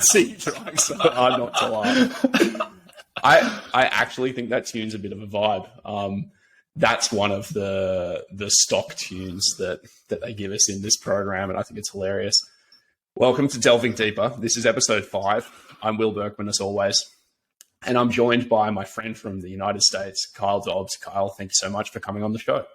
see you trying so hard not to laugh. I actually think that tune's a bit of a vibe. That's one of the stock tunes that they give us in this program, and I think it's hilarious. Welcome to Delving Deeper. This is episode 5. I'm Will Berkman, as always, and I'm joined by my friend from the United States, Kyle Dobbs. Kyle, thank you so much for coming on the show.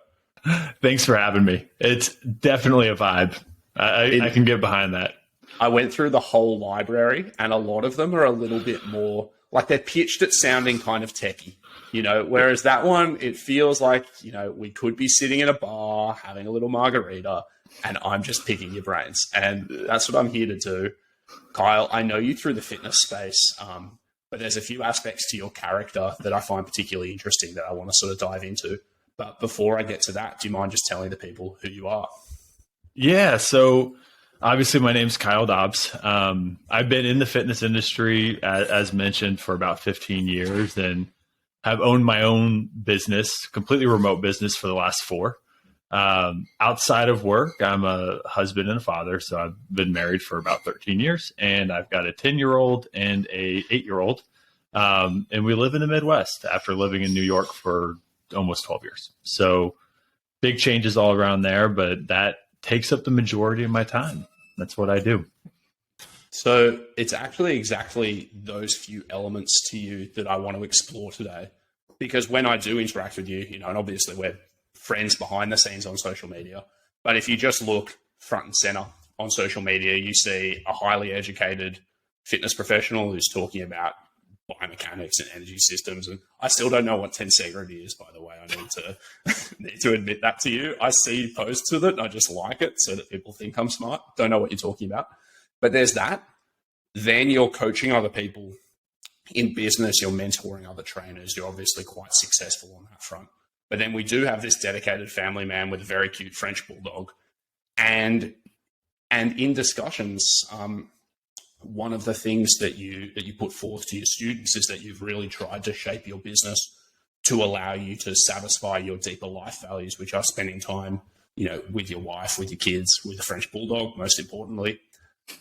Thanks for having me. It's definitely a vibe. I can get behind that. I went through the whole library, and a lot of them are a little bit more like they're pitched at sounding kind of techie, whereas that one, it feels like, we could be sitting in a bar having a little margarita and I'm just picking your brains. And that's what I'm here to do. Kyle, I know you through the fitness space, but there's a few aspects to your character that I find particularly interesting that I want to sort of dive into. But before I get to that, do you mind just telling the people who you are? Yeah. So obviously my name's Kyle Dobbs. I've been in the fitness industry, as mentioned, for about 15 years and have owned my own business, completely remote business, for the last 4. Outside of work, I'm a husband and a father. So I've been married for about 13 years and I've got a 10-year-old and a 8-year-old. And we live in the Midwest after living in New York for almost 12 years. So big changes all around there, but that takes up the majority of my time. That's what I do. So it's actually exactly those few elements to you that I want to explore today, because when I do interact with you, and obviously we're friends behind the scenes on social media, but if you just look front and center on social media, you see a highly educated fitness professional who's talking about biomechanics and energy systems. And I still don't know what tensegrity is, by the way. I need to admit that to you. I see posts with it and I just like it so that people think I'm smart. Don't know what you're talking about. But there's that. Then you're coaching other people in business. You're mentoring other trainers. You're obviously quite successful on that front. But then we do have this dedicated family man with a very cute French bulldog. And in discussions, one of the things that you put forth to your students is that you've really tried to shape your business to allow you to satisfy your deeper life values, which are spending time, with your wife, with your kids, with the French bulldog, most importantly.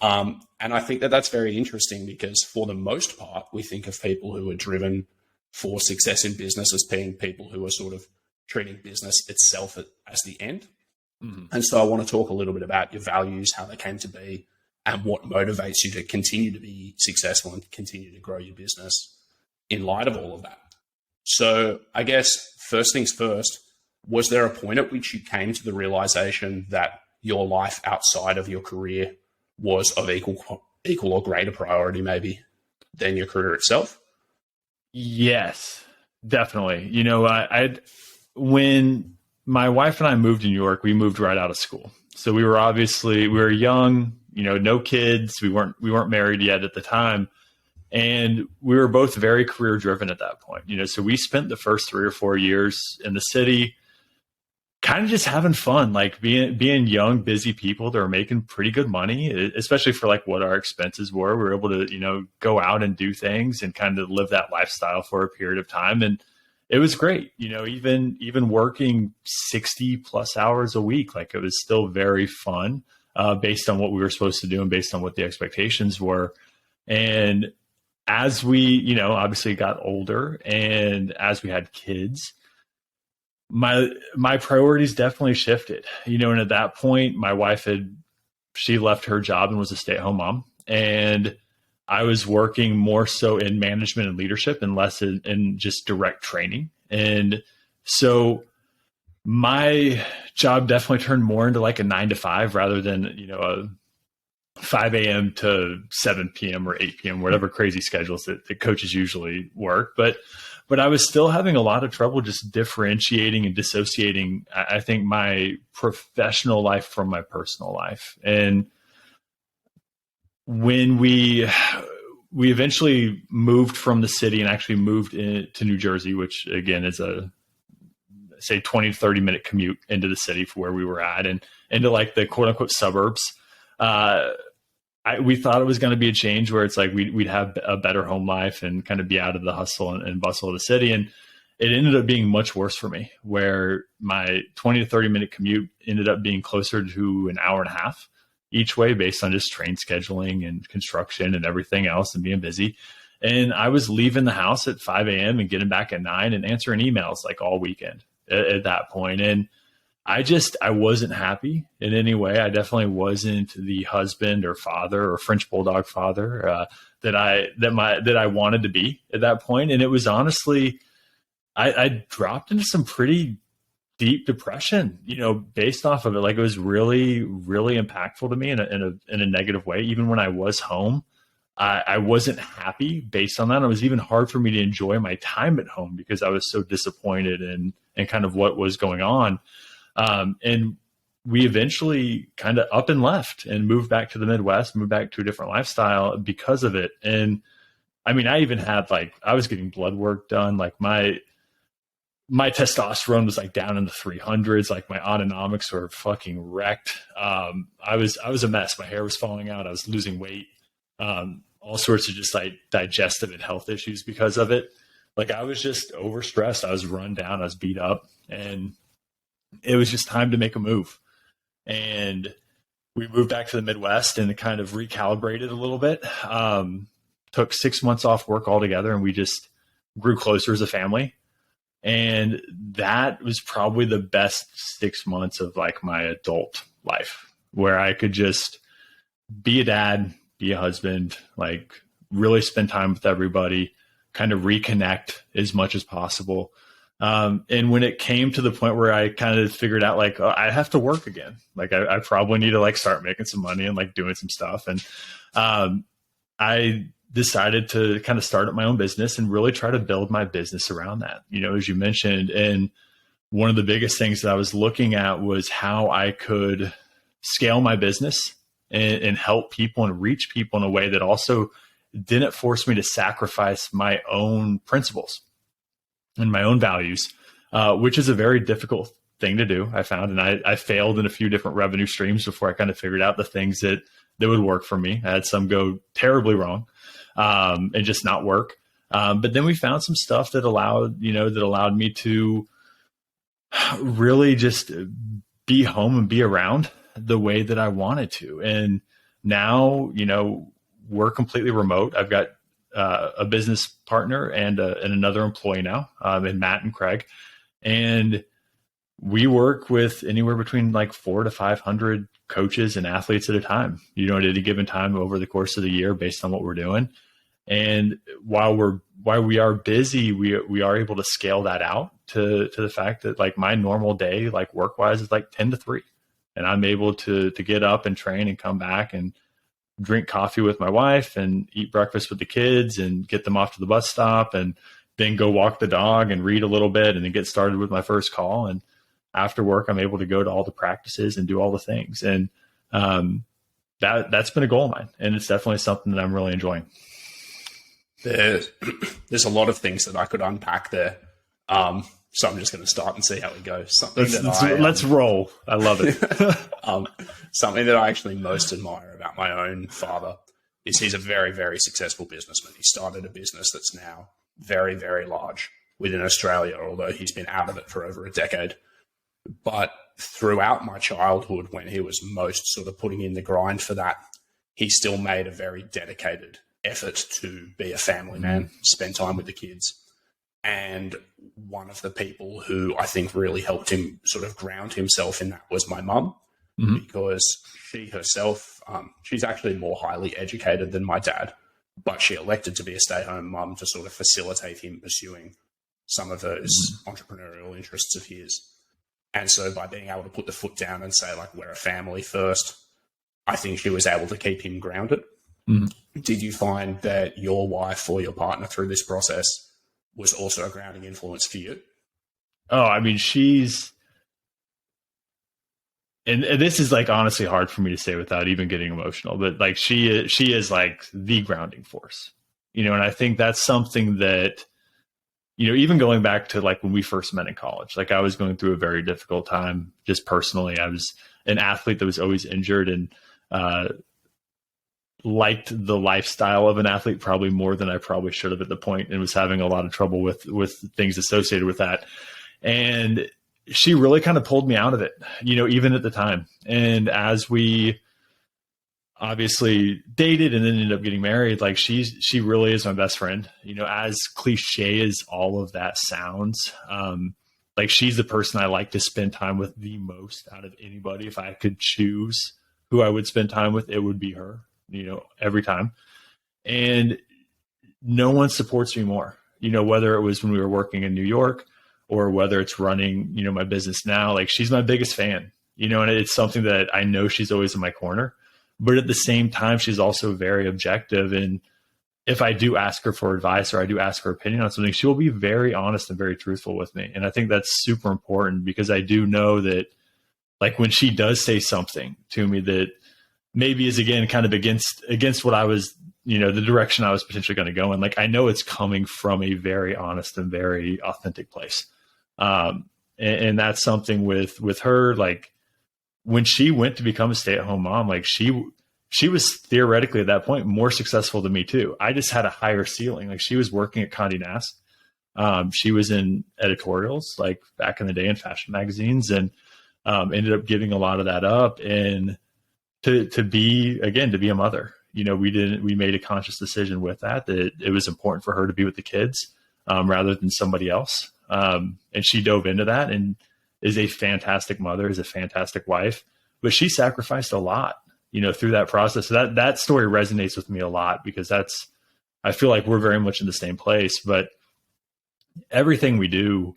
And I think that that's very interesting because for the most part, we think of people who are driven for success in business as being people who are sort of treating business itself as the end. Mm-hmm. And so I want to talk a little bit about your values, how they came to be, and what motivates you to continue to be successful and continue to grow your business in light of all of that. So I guess first things first, was there a point at which you came to the realization that your life outside of your career was of equal or greater priority maybe than your career itself? Yes, definitely. When my wife and I moved to New York, we moved right out of school. So we were young, no kids. We weren't married yet at the time. And we were both very career driven at that point, so we spent the first 3 or 4 years in the city kind of just having fun, like being young, busy people that were making pretty good money, especially for like what our expenses were. We were able to, go out and do things and kind of live that lifestyle for a period of time. And it was great, even working 60 plus hours a week, like it was still very fun. Based on what we were supposed to do and based on what the expectations were. And as we, obviously got older and as we had kids, my priorities definitely shifted, and at that point, my wife she left her job and was a stay-at-home mom. And I was working more so in management and leadership and less in just direct training. And so my job definitely turned more into like a 9 to 5 rather than, a 5 a.m. to 7 p.m. or 8 p.m., whatever crazy schedules that coaches usually work. But I was still having a lot of trouble just differentiating and dissociating, I think, my professional life from my personal life. And when we eventually moved from the city and actually moved to New Jersey, which again is a, say, 20 to 30 minute commute into the city for where we were at and into like the quote unquote suburbs. We thought it was going to be a change where it's like we'd have a better home life and kind of be out of the hustle and bustle of the city. And it ended up being much worse for me, where my 20 to 30 minute commute ended up being closer to an hour and a half. each way based on just train scheduling and construction and everything else and being busy. And I was leaving the house at 5 a.m. and getting back at 9 and answering emails like all weekend at that point. And I wasn't happy in any way. I definitely wasn't the husband or father or French bulldog father that I wanted to be at that point. And it was honestly, I dropped into some pretty deep depression, based off of it. Like, it was really, really impactful to me in a negative way. Even when I was home, I wasn't happy based on that. It was even hard for me to enjoy my time at home because I was so disappointed in kind of what was going on. And we eventually kind of up and left and moved back to the Midwest, moved back to a different lifestyle because of it. And I mean, I even had I was getting blood work done. Like my testosterone was like down in the 300s. Like my autonomics were fucking wrecked. I was a mess. My hair was falling out. I was losing weight. All sorts of just like digestive and health issues because of it. Like, I was just overstressed. I was run down. I was beat up, and it was just time to make a move. And we moved back to the Midwest and kind of recalibrated a little bit. Took 6 months off work altogether, and we just grew closer as a family. And that was probably the best 6 months of like my adult life, where I could just be a dad, be a husband, like really spend time with everybody, kind of reconnect as much as possible. And when it came to the point where I kind of figured out like, oh, I have to work again. Like I probably need to like start making some money and like doing some stuff. And I decided to kind of start up my own business and really try to build my business around that, as you mentioned. And one of the biggest things that I was looking at was how I could scale my business and help people and reach people in a way that also didn't force me to sacrifice my own principles and my own values, which is a very difficult thing to do, I found. And I failed in a few different revenue streams before I kind of figured out the things that would work for me. I had some go terribly wrong and just not work. But then we found some stuff that allowed me to really just be home and be around the way that I wanted to. And now, we're completely remote. I've got a business partner and another employee now, in Matt and Craig. And we work with anywhere between like 400 to 500 coaches and athletes at a time, at any given time over the course of the year based on what we're doing. And while we are busy, we are able to scale that out to the fact that like my normal day, like work wise, is like 10 to 3. And I'm able to get up and train and come back and drink coffee with my wife and eat breakfast with the kids and get them off to the bus stop and then go walk the dog and read a little bit and then get started with my first call. And after work, I'm able to go to all the practices and do all the things. And that's been a goal of mine. And it's definitely something that I'm really enjoying. There's a lot of things that I could unpack there. So I'm just going to start and see how it goes. Let's roll. I love it. Something that I actually most admire about my own father is he's a very, very successful businessman. He started a business that's now very, very large within Australia, although he's been out of it for over a decade. But throughout my childhood, when he was most sort of putting in the grind for that, he still made a very dedicated effort to be a family man, spend time with the kids. And one of the people who I think really helped him sort of ground himself in that was my mum, because she herself, she's actually more highly educated than my dad, but she elected to be a stay-at-home mum to sort of facilitate him pursuing some of those entrepreneurial interests of his. And so by being able to put the foot down and say, like, we're a family first, I think she was able to keep him grounded. Did you find that your wife or your partner through this process was also a grounding influence for you? Oh, I mean, and this is like honestly hard for me to say without even getting emotional, but like she is like the grounding force, and I think that's something that, even going back to like when we first met in college, like I was going through a very difficult time just personally. I was an athlete that was always injured and liked the lifestyle of an athlete probably more than I probably should have at the point, and was having a lot of trouble with things associated with that. And she really kind of pulled me out of it, even at the time. And as we obviously dated and then ended up getting married. Like she really is my best friend, you know, as cliche as all of that sounds. Like she's the person I like to spend time with the most out of anybody. If I could choose who I would spend time with, it would be her, you know, every time. And no one supports me more, you know, whether it was when we were working in New York or whether it's running, you know, my business now. Like she's my biggest fan, you know, and it's something that I know she's always in my corner. But at the same time, she's also very objective. And if I do ask her for advice or I do ask her opinion on something, she will be very honest and very truthful with me. And I think that's super important because I do know that, like, when she does say something to me that maybe is, again, kind of against what I was, you know, the direction I was potentially going to go in, like, I know it's coming from a very honest and very authentic place. And that's something with her, like, when she went to become a stay-at-home mom, like she was theoretically at that point more successful than me too. I just had a higher ceiling. Like she was working at Condé Nast. She was in editorials like back in the day in fashion magazines, and ended up giving a lot of that up and to be a mother. You know, we made a conscious decision with that it was important for her to be with the kids rather than somebody else. And she dove into that and is a fantastic mother, is a fantastic wife, but she sacrificed a lot, you know, through that process. So that story resonates with me a lot because I feel like we're very much in the same place, but everything we do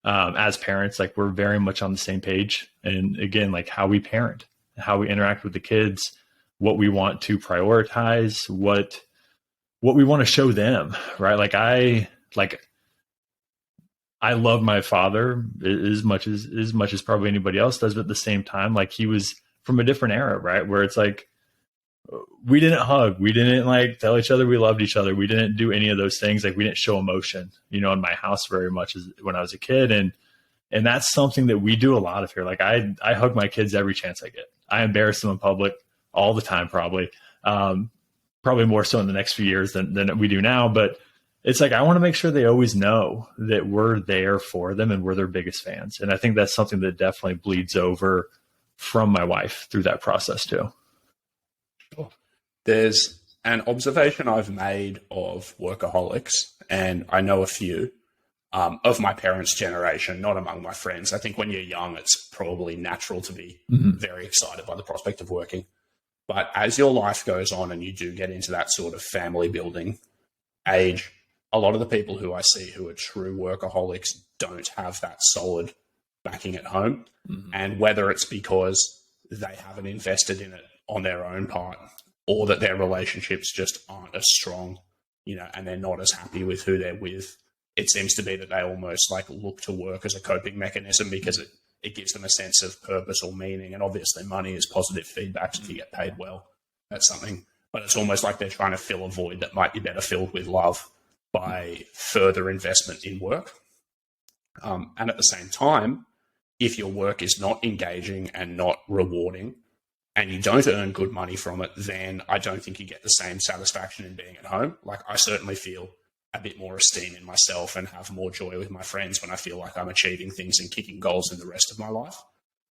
as parents, like we're very much on the same page. And again, like how we parent, how we interact with the kids, what we want to prioritize, what we want to show them, right? I love my father as much as probably anybody else does, but at the same time, like he was from a different era, right? Where it's like, we didn't hug. We didn't like tell each other we loved each other. We didn't do any of those things. Like we didn't show emotion, you know, in my house very much as when I was a kid. And that's something that we do a lot of here. Like I hug my kids every chance I get. I embarrass them in public all the time, probably more so in the next few years than we do now. But it's like, I want to make sure they always know that we're there for them and we're their biggest fans. And I think that's something that definitely bleeds over from my wife through that process too. Sure. There's an observation I've made of workaholics, and I know a few of my parents' generation, not among my friends. I think when you're young, it's probably natural to be very excited by the prospect of working. But as your life goes on and you do get into that sort of family building age, a lot of the people who I see who are true workaholics don't have that solid backing at home. And whether it's because they haven't invested in it on their own part or that their relationships just aren't as strong, you know, and they're not as happy with who they're with, it seems to be that they almost like look to work as a coping mechanism because it gives them a sense of purpose or meaning. And obviously money is positive feedback. So if you get paid well, that's something, but it's almost like they're trying to fill a void that might be better filled with love by further investment in work. And at the same time, if your work is not engaging and not rewarding and you don't earn good money from it, then I don't think you get the same satisfaction in being at home. Like I certainly feel a bit more esteem in myself and have more joy with my friends when I feel like I'm achieving things and kicking goals in the rest of my life.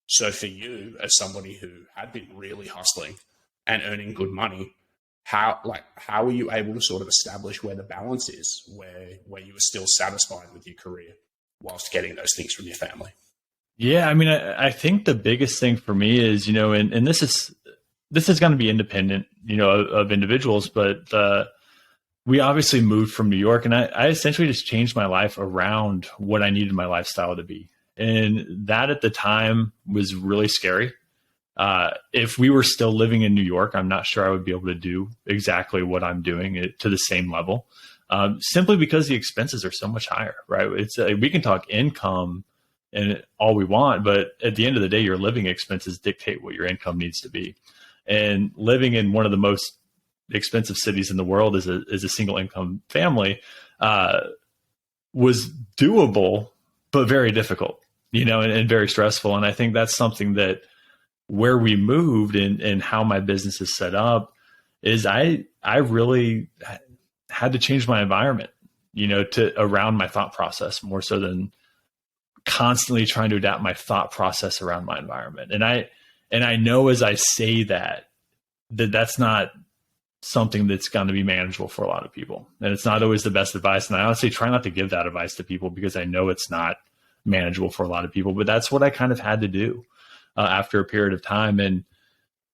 So for you, as somebody who had been really hustling and earning good money, how were you able to sort of establish where the balance is, where you were still satisfied with your career whilst getting those things from your family? Yeah, I mean, I think the biggest thing for me is, you know, and this is going to be independent, you know, of individuals, but we obviously moved from New York, and I essentially just changed my life around what I needed my lifestyle to be. And that at the time was really scary. If we were still living in New York, I'm not sure I would be able to do exactly what I'm doing to the same level, simply because the expenses are so much higher, right? It's we can talk income and all we want, but at the end of the day, your living expenses dictate what your income needs to be. And living in one of the most expensive cities in the world as a single income family was doable, but very difficult, you know, and very stressful. And I think that's something that where we moved and how my business is set up is I really had to change my environment, you know, to around my thought process more so than constantly trying to adapt my thought process around my environment. And I know as I say that, that's not something that's going to be manageable for a lot of people. And it's not always the best advice. And I honestly try not to give that advice to people because I know it's not manageable for a lot of people, but that's what I kind of had to do after a period of time.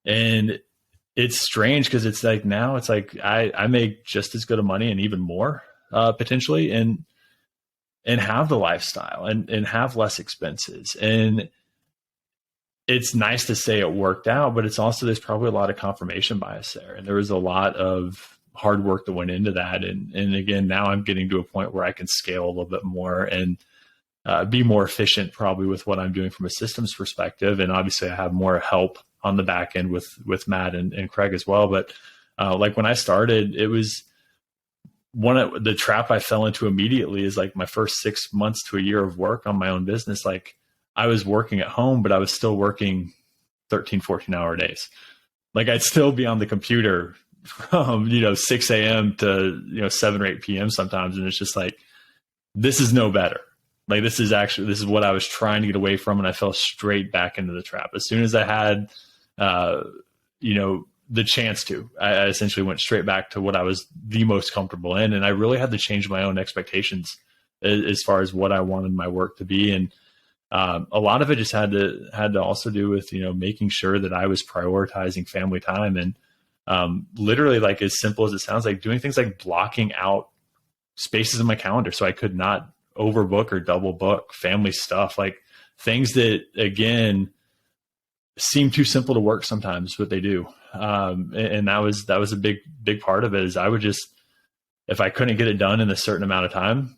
And it's strange because it's like, now it's like, I make just as good of money and even more potentially, and have the lifestyle and have less expenses. And it's nice to say it worked out, but it's also, there's probably a lot of confirmation bias there. And there was a lot of hard work that went into that. And again, now I'm getting to a point where I can scale a little bit more and be more efficient probably with what I'm doing from a systems perspective. And obviously I have more help on the back end with Matt and Craig as well. But like when I started, it was one of the trap I fell into immediately is like my first 6 months to a year of work on my own business. Like, I was working at home, but I was still working 13, 14-hour days. Like, I'd still be on the computer from, 6 a.m. to, 7 or 8 p.m. sometimes. And it's just like, this is no better. Like, this is what I was trying to get away from. And I fell straight back into the trap. As soon as I had, the chance to, I essentially went straight back to what I was the most comfortable in. And I really had to change my own expectations as far as what I wanted my work to be. And a lot of it just had to also do with, making sure that I was prioritizing family time, and literally, like, as simple as it sounds, like doing things like blocking out spaces in my calendar so I could not overbook or double book family stuff, like things that, again, seem too simple to work sometimes, but they do. And that was a big part of it. Is I would just, if I couldn't get it done in a certain amount of time,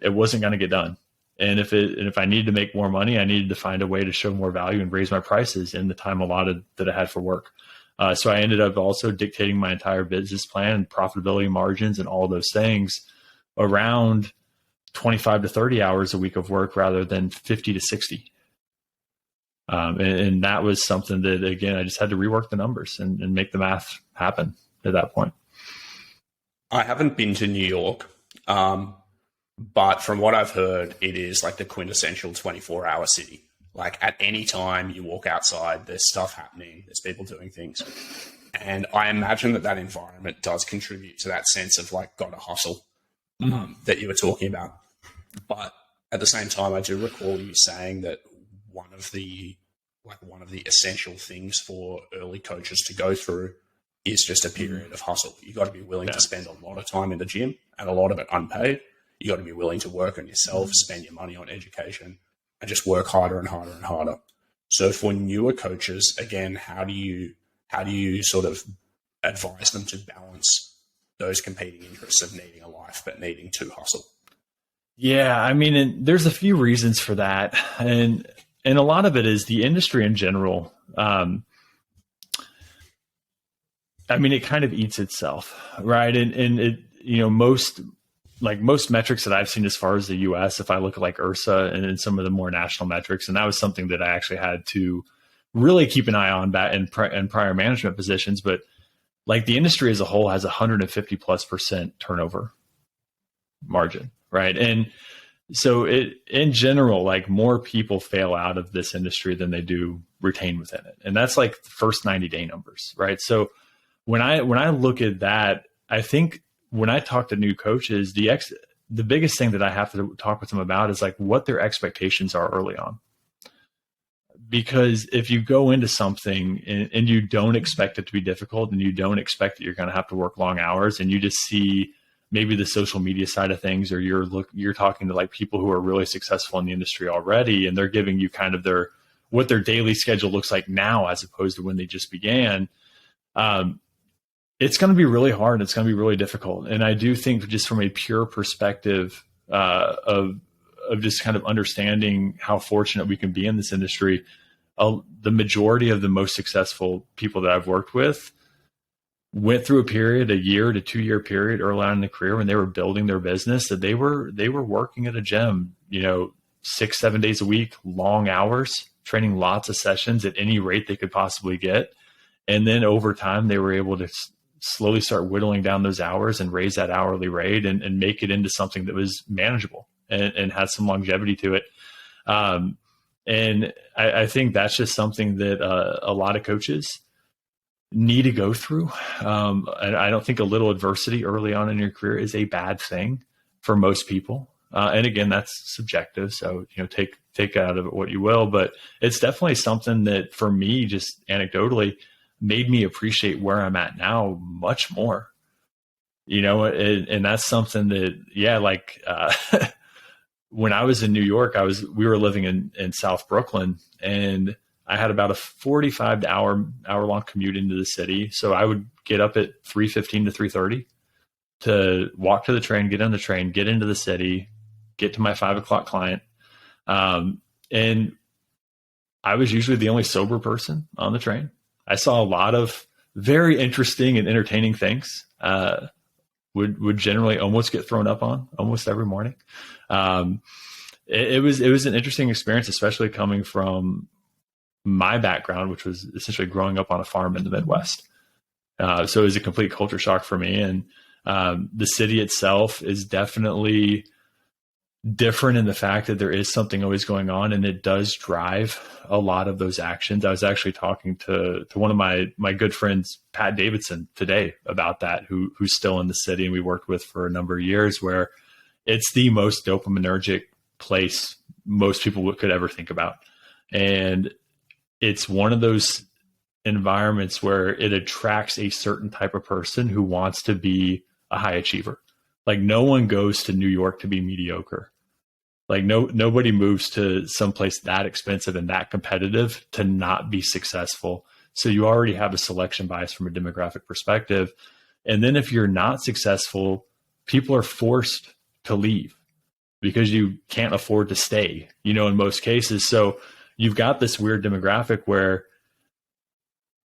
it wasn't going to get done. And if I needed to make more money, I needed to find a way to show more value and raise my prices in the time allotted that I had for work. So I ended up also dictating my entire business plan, profitability margins, and all those things around 25 to 30 hours a week of work rather than 50 to 60. And that was something that, again, I just had to rework the numbers and make the math happen at that point. I haven't been to New York. But from what I've heard, it is like the quintessential 24-hour city. Like, at any time you walk outside, there's stuff happening, there's people doing things. And I imagine that environment does contribute to that sense of like, gotta hustle that you were talking about. But at the same time, I do recall you saying that one of the essential things for early coaches to go through is just a period of hustle. You got to be willing to spend a lot of time in the gym, and a lot of it unpaid. You got to be willing to work on yourself, spend your money on education, and just work harder and harder and harder. So for newer coaches, again, how do you sort of advise them to balance those competing interests of needing a life but needing to hustle? Yeah, I mean, and there's a few reasons for that, and a lot of it is the industry in general. I mean, it kind of eats itself, right? And it, most metrics that I've seen as far as the US, if I look at like URSA and some of the more national metrics, and that was something that I actually had to really keep an eye on back in prior management positions. But like, the industry as a whole has 150+% turnover margin, right? And so in general, like, more people fail out of this industry than they do retain within it. And that's like the first 90-day numbers, right? So when I look at that, I think when I talk to new coaches, the biggest thing that I have to talk with them about is like what their expectations are early on. Because if you go into something and you don't expect it to be difficult, and you don't expect that you're going to have to work long hours, and you just see maybe the social media side of things, or you're talking to like people who are really successful in the industry already, and they're giving you kind of what their daily schedule looks like now as opposed to when they just began, it's going to be really hard. It's going to be really difficult. And I do think, just from a pure perspective of just kind of understanding how fortunate we can be in this industry, the majority of the most successful people that I've worked with went through a year to 2 year period early on in the career when they were building their business, that they were working at a gym, 6-7 days a week, long hours, training lots of sessions at any rate they could possibly get. And then over time, they were able to slowly start whittling down those hours and raise that hourly rate and make it into something that was manageable and had some longevity to it. And I think that's just something that a lot of coaches need to go through. And I don't think a little adversity early on in your career is a bad thing for most people. And again, that's subjective. So, take out of it what you will, but it's definitely something that for me, just anecdotally, made me appreciate where I'm at now much more, and that's something that, when I was in New York, we were living in South Brooklyn, and I had about a 45 hour long commute into the city. So I would get up at 3:15 to 3:30 to walk to the train, get on the train, get into the city, get to my 5 o'clock client. And I was usually the only sober person on the train. I saw a lot of very interesting and entertaining things. Would generally almost get thrown up on almost every morning. It was an interesting experience, especially coming from my background, which was essentially growing up on a farm in the Midwest. So it was a complete culture shock for me. And the city itself is definitely different in the fact that there is something always going on, and it does drive a lot of those actions. I was actually talking to one of my good friends, Pat Davidson, today about that, who's still in the city and we worked with for a number of years, where it's the most dopaminergic place most people could ever think about. And it's one of those environments where it attracts a certain type of person who wants to be a high achiever. Like, no one goes to New York to be mediocre. Like, nobody moves to someplace that expensive and that competitive to not be successful. So you already have a selection bias from a demographic perspective. And then if you're not successful, people are forced to leave because you can't afford to stay, in most cases. So you've got this weird demographic where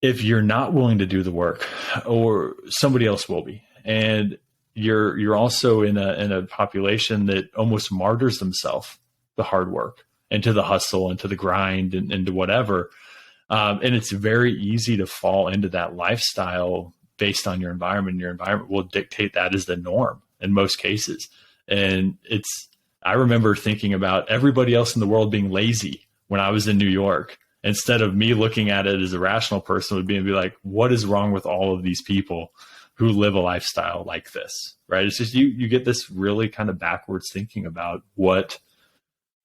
if you're not willing to do the work, or somebody else will be, and you're also in a population that almost martyrs themselves the hard work and to the hustle and to the grind and to whatever. And it's very easy to fall into that lifestyle based on your environment. Your environment will dictate that as the norm in most cases. And I remember thinking about everybody else in the world being lazy when I was in New York, instead of me looking at it as a rational person would be like, what is wrong with all of these people who live a lifestyle like this, right? It's just, you get this really kind of backwards thinking about what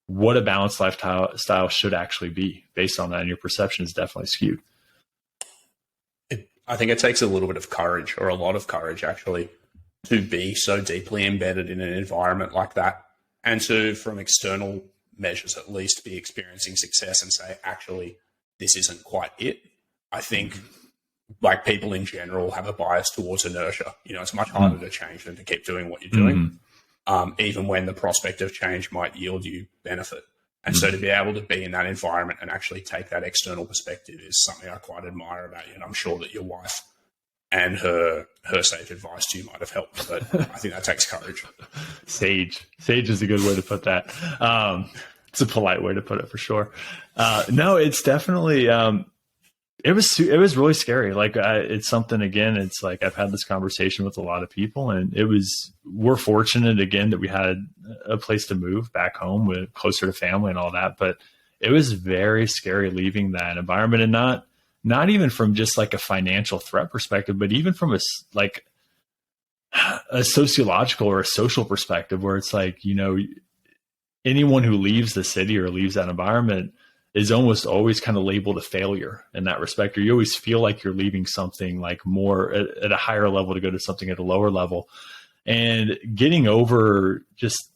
a balanced lifestyle should actually be based on that. And your perception is definitely skewed. I think it takes a little bit of courage, or a lot of courage actually, to be so deeply embedded in an environment like that, and to, from external measures at least, be experiencing success and say, actually, this isn't quite it. I think like people in general have a bias towards inertia. It's much harder to change than to keep doing what you're doing, even when the prospect of change might yield you benefit. And so to be able to be in that environment and actually take that external perspective is something I quite admire about you. And I'm sure that your wife and her sage advice to you might have helped, but I think that takes courage. Sage is a good way to put that. It's a polite way to put it for sure. No, it's definitely, it was really scary. Like, it's something, again, it's like, I've had this conversation with a lot of people, and we're fortunate again that we had a place to move back home with closer to family and all that. But it was very scary leaving that environment, and not even from just like a financial threat perspective, but even from a sociological or a social perspective, where it's like, anyone who leaves the city or leaves that environment is almost always kind of labeled a failure in that respect, or you always feel like you're leaving something like more at a higher level to go to something at a lower level. And getting over just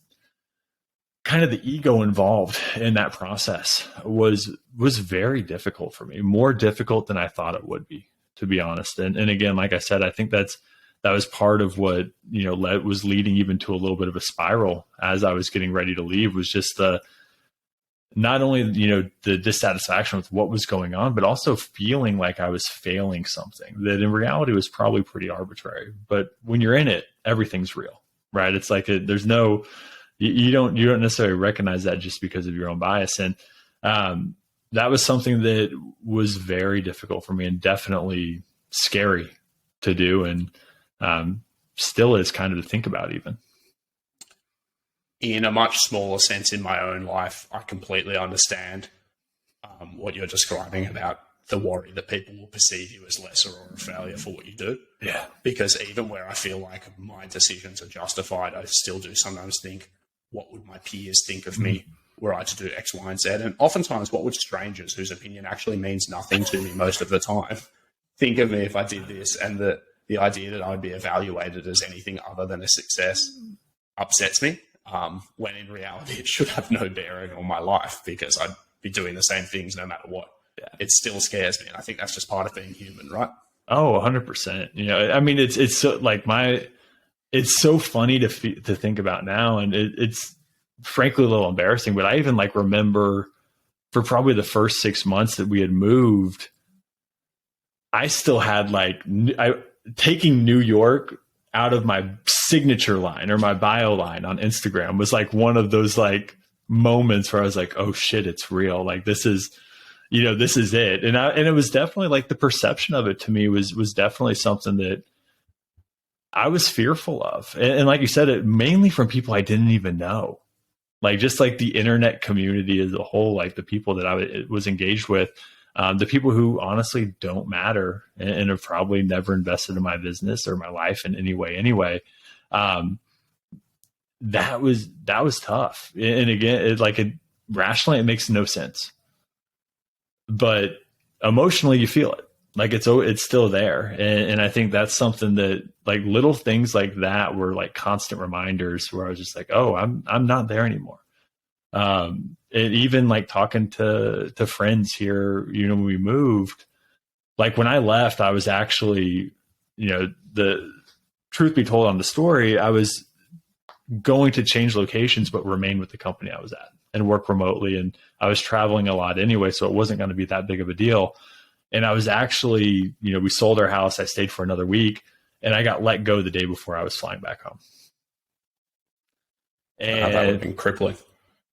kind of the ego involved in that process was very difficult for me, more difficult than I thought it would be, to be honest. And again, like I said, I think that was part of what, was leading even to a little bit of a spiral as I was getting ready to leave, was just not only, the dissatisfaction with what was going on, but also feeling like I was failing something that in reality was probably pretty arbitrary. But when you're in it, everything's real, right? It's like, there's no, you don't necessarily recognize that just because of your own bias. And that was something that was very difficult for me and definitely scary to do. And still is kind of to think about even. In a much smaller sense in my own life, I completely understand what you're describing about the worry that people will perceive you as lesser or a failure for what you do. Yeah. Because even where I feel like my decisions are justified, I still do sometimes think, what would my peers think of me were I to do X, Y, and Z? And oftentimes, what would strangers whose opinion actually means nothing to me most of the time think of me if I did this? And the idea that I would be evaluated as anything other than a success upsets me, when in reality it should have no bearing on my life because I'd be doing the same things no matter what. Yeah. It still scares me. And I think that's just part of being human, right? Oh, 100%. You know, I mean, it's so like it's so funny to think about now. And it's frankly a little embarrassing, but I even like remember for probably the first 6 months that we had moved, I still had like, taking New York out of my signature line or my bio line on Instagram was like one of those like moments where I was like, oh shit, it's real. Like this is it. And it was definitely like the perception of it to me was definitely something that I was fearful of. And like you said, it mainly from people I didn't even know, like just like the internet community as a whole, like the people that I was engaged with, the people who honestly don't matter and have probably never invested in my business or my life in any way anyway. That was tough. And again, rationally, it makes no sense, but emotionally you feel it. Like it's still there. And I think that's something that like little things like that were like constant reminders where I was just like, oh, I'm not there anymore. And even like talking to friends here, you know, when we moved, like when I left, I was actually, you know, the truth be told on the story, I was going to change locations, but remain with the company I was at and work remotely. And I was traveling a lot anyway, so it wasn't going to be that big of a deal. And I was actually, you know, we sold our house. I stayed for another week and I got let go the day before I was flying back home. And that would have been crippling.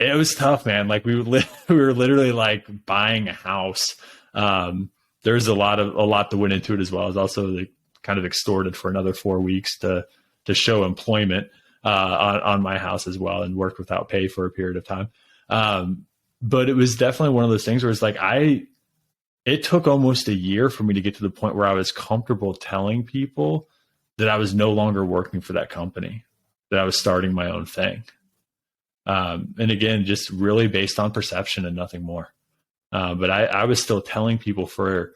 It was tough, man. Like we were literally like buying a house. There's a lot that went into it as well. I was also like kind of extorted for another 4 weeks to show employment on my house as well, and worked without pay for a period of time. But it was definitely one of those things where it's like it took almost a year for me to get to the point where I was comfortable telling people that I was no longer working for that company, that I was starting my own thing. And again, just really based on perception and nothing more. But I was still telling people for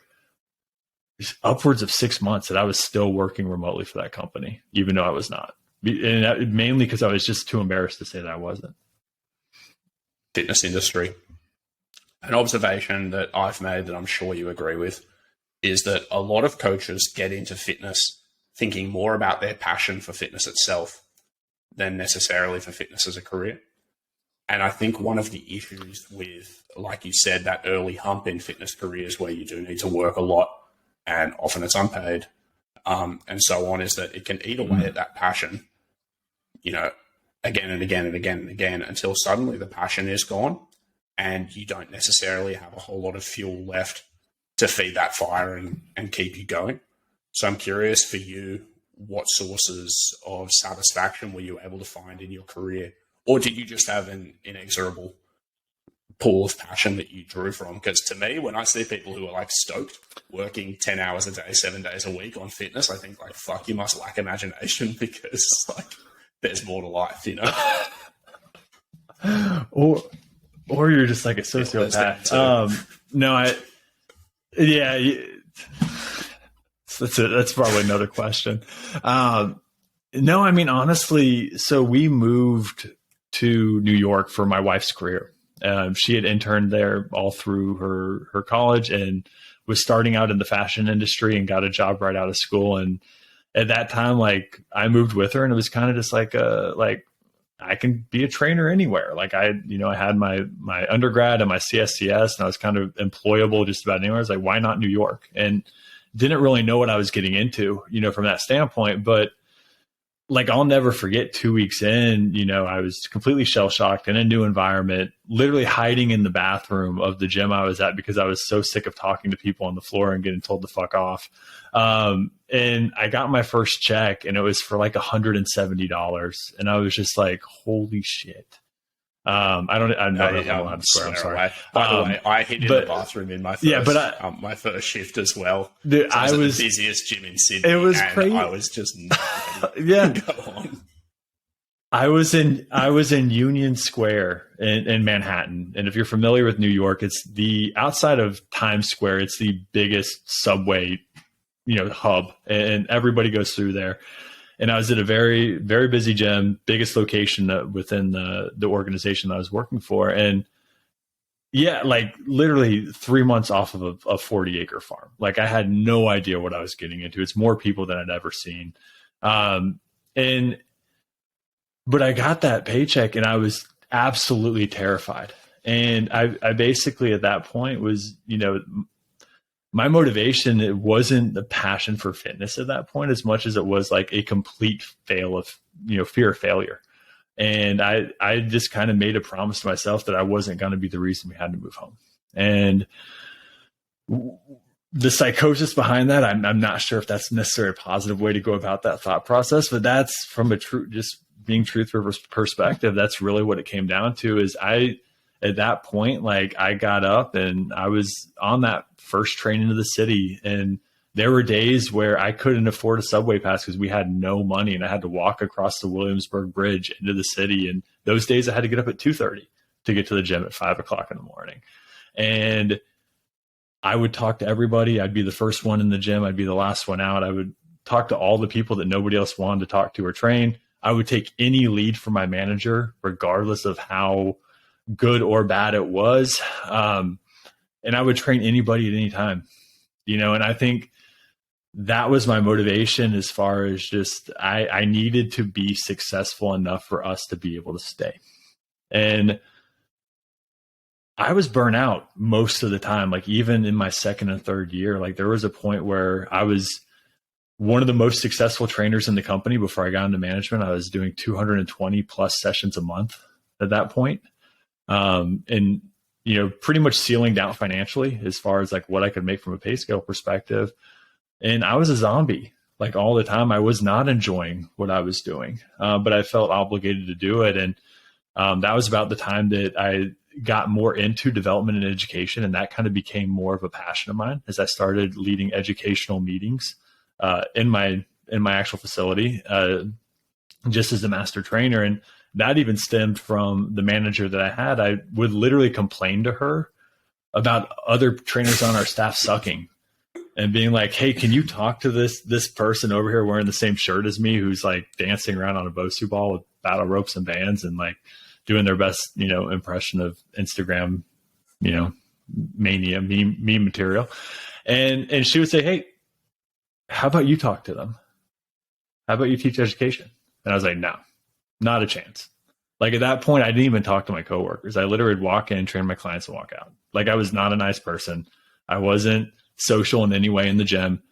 upwards of 6 months that I was still working remotely for that company, even though I was not. And that, mainly because I was just too embarrassed to say that I wasn't. Fitness industry. An observation that I've made that I'm sure you agree with is that a lot of coaches get into fitness thinking more about their passion for fitness itself than necessarily for fitness as a career. And I think one of the issues with, like you said, that early hump in fitness careers where you do need to work a lot and often it's unpaid, and so on, is that it can eat away at that passion, you know, again and again and again and again until suddenly the passion is gone and you don't necessarily have a whole lot of fuel left to feed that fire and keep you going. So I'm curious for you, what sources of satisfaction were you able to find in your career? Or did you just have an inexorable pool of passion that you drew from? Because to me, when I see people who are like stoked, working 10 hours a day, 7 days a week on fitness, I think like, fuck, you must lack imagination because like there's more to life, you know? or you're just like a sociopath. That's probably another question. No, I mean, honestly, so we moved to New York for my wife's career. She had interned there all through her college and was starting out in the fashion industry and got a job right out of school. And at that time, like I moved with her and it was kind of just like I can be a trainer anywhere. Like I had my undergrad and my CSCS and I was kind of employable just about anywhere. I was like, why not New York? And didn't really know what I was getting into, you know, from that standpoint, but like, I'll never forget 2 weeks in, you know, I was completely shell shocked in a new environment, literally hiding in the bathroom of the gym I was at because I was so sick of talking to people on the floor and getting told to fuck off. And I got my first check and it was for like $170. And I was just like, holy shit. I'm not allowed to swear. I'm sorry. Away. By the way, I hit in the bathroom in my first, my first shift as well. Dude, so I was at the busiest gym in Sydney. It was crazy. I was just yeah. Go on. I was in Union Square in Manhattan, and if you're familiar with New York, it's the outside of Times Square. It's the biggest subway, hub, and everybody goes through there. And I was at a very, very busy gym, biggest location within the organization that I was working for. And yeah, like literally 3 months off of a 40-acre farm. Like I had no idea what I was getting into. It's more people than I'd ever seen. But I got that paycheck and I was absolutely terrified. And I basically at that point was, my motivation, it wasn't the passion for fitness at that point as much as it was like a complete fail of, fear of failure. And I just kind of made a promise to myself that I wasn't going to be the reason we had to move home. And the psychosis behind that, I'm not sure if that's necessarily a positive way to go about that thought process, but that's from just being truthful perspective. That's really what it came down to is at that point, like I got up and I was on that first train into the city, and there were days where I couldn't afford a subway pass because we had no money and I had to walk across the Williamsburg Bridge into the city. And those days I had to get up at 2:30 to get to the gym at 5:00 in the morning. And I would talk to everybody. I'd be the first one in the gym. I'd be the last one out. I would talk to all the people that nobody else wanted to talk to or train. I would take any lead from my manager, regardless of how good or bad it was. And I would train anybody at any time, and I think that was my motivation as far as just, I needed to be successful enough for us to be able to stay. And I was burnt out most of the time. Like even in my second and third year, like there was a point where I was one of the most successful trainers in the company before I got into management. I was doing 220 plus sessions a month at that point. And, pretty much ceiling down financially as far as like what I could make from a pay scale perspective. And I was a zombie like all the time. I was not enjoying what I was doing, but I felt obligated to do it. And that was about the time that I got more into development and education. And that kind of became more of a passion of mine as I started leading educational meetings in my actual facility, just as a master trainer. And that even stemmed from the manager that I had. I would literally complain to her about other trainers on our staff sucking and being like, hey, can you talk to this person over here wearing the same shirt as me who's like dancing around on a Bosu ball with battle ropes and bands and like doing their best, impression of Instagram, mania, meme material. And she would say, hey, how about you talk to them? How about you teach education? And I was like, no. Not a chance. Like at that point, I didn't even talk to my coworkers. I literally would walk in, train my clients, and walk out. Like I was not a nice person. I wasn't social in any way in the gym.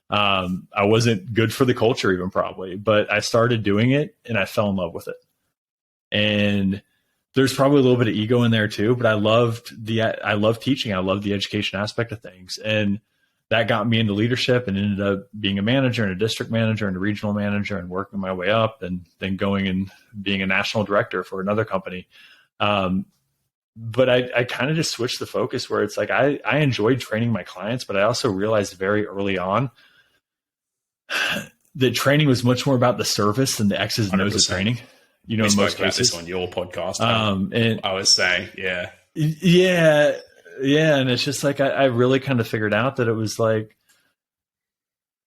I wasn't good for the culture even probably, but I started doing it and I fell in love with it. And there's probably a little bit of ego in there too, but I loved teaching. I loved the education aspect of things. And that got me into leadership and ended up being a manager and a district manager and a regional manager and working my way up and then going and being a national director for another company. But I kind of just switched the focus where it's like, I enjoyed training my clients, but I also realized very early on that training was much more about the service than the X's and O's of training. In most cases. This on your podcast. And I was saying, yeah. Yeah. And it's just like, I really kind of figured out that it was like,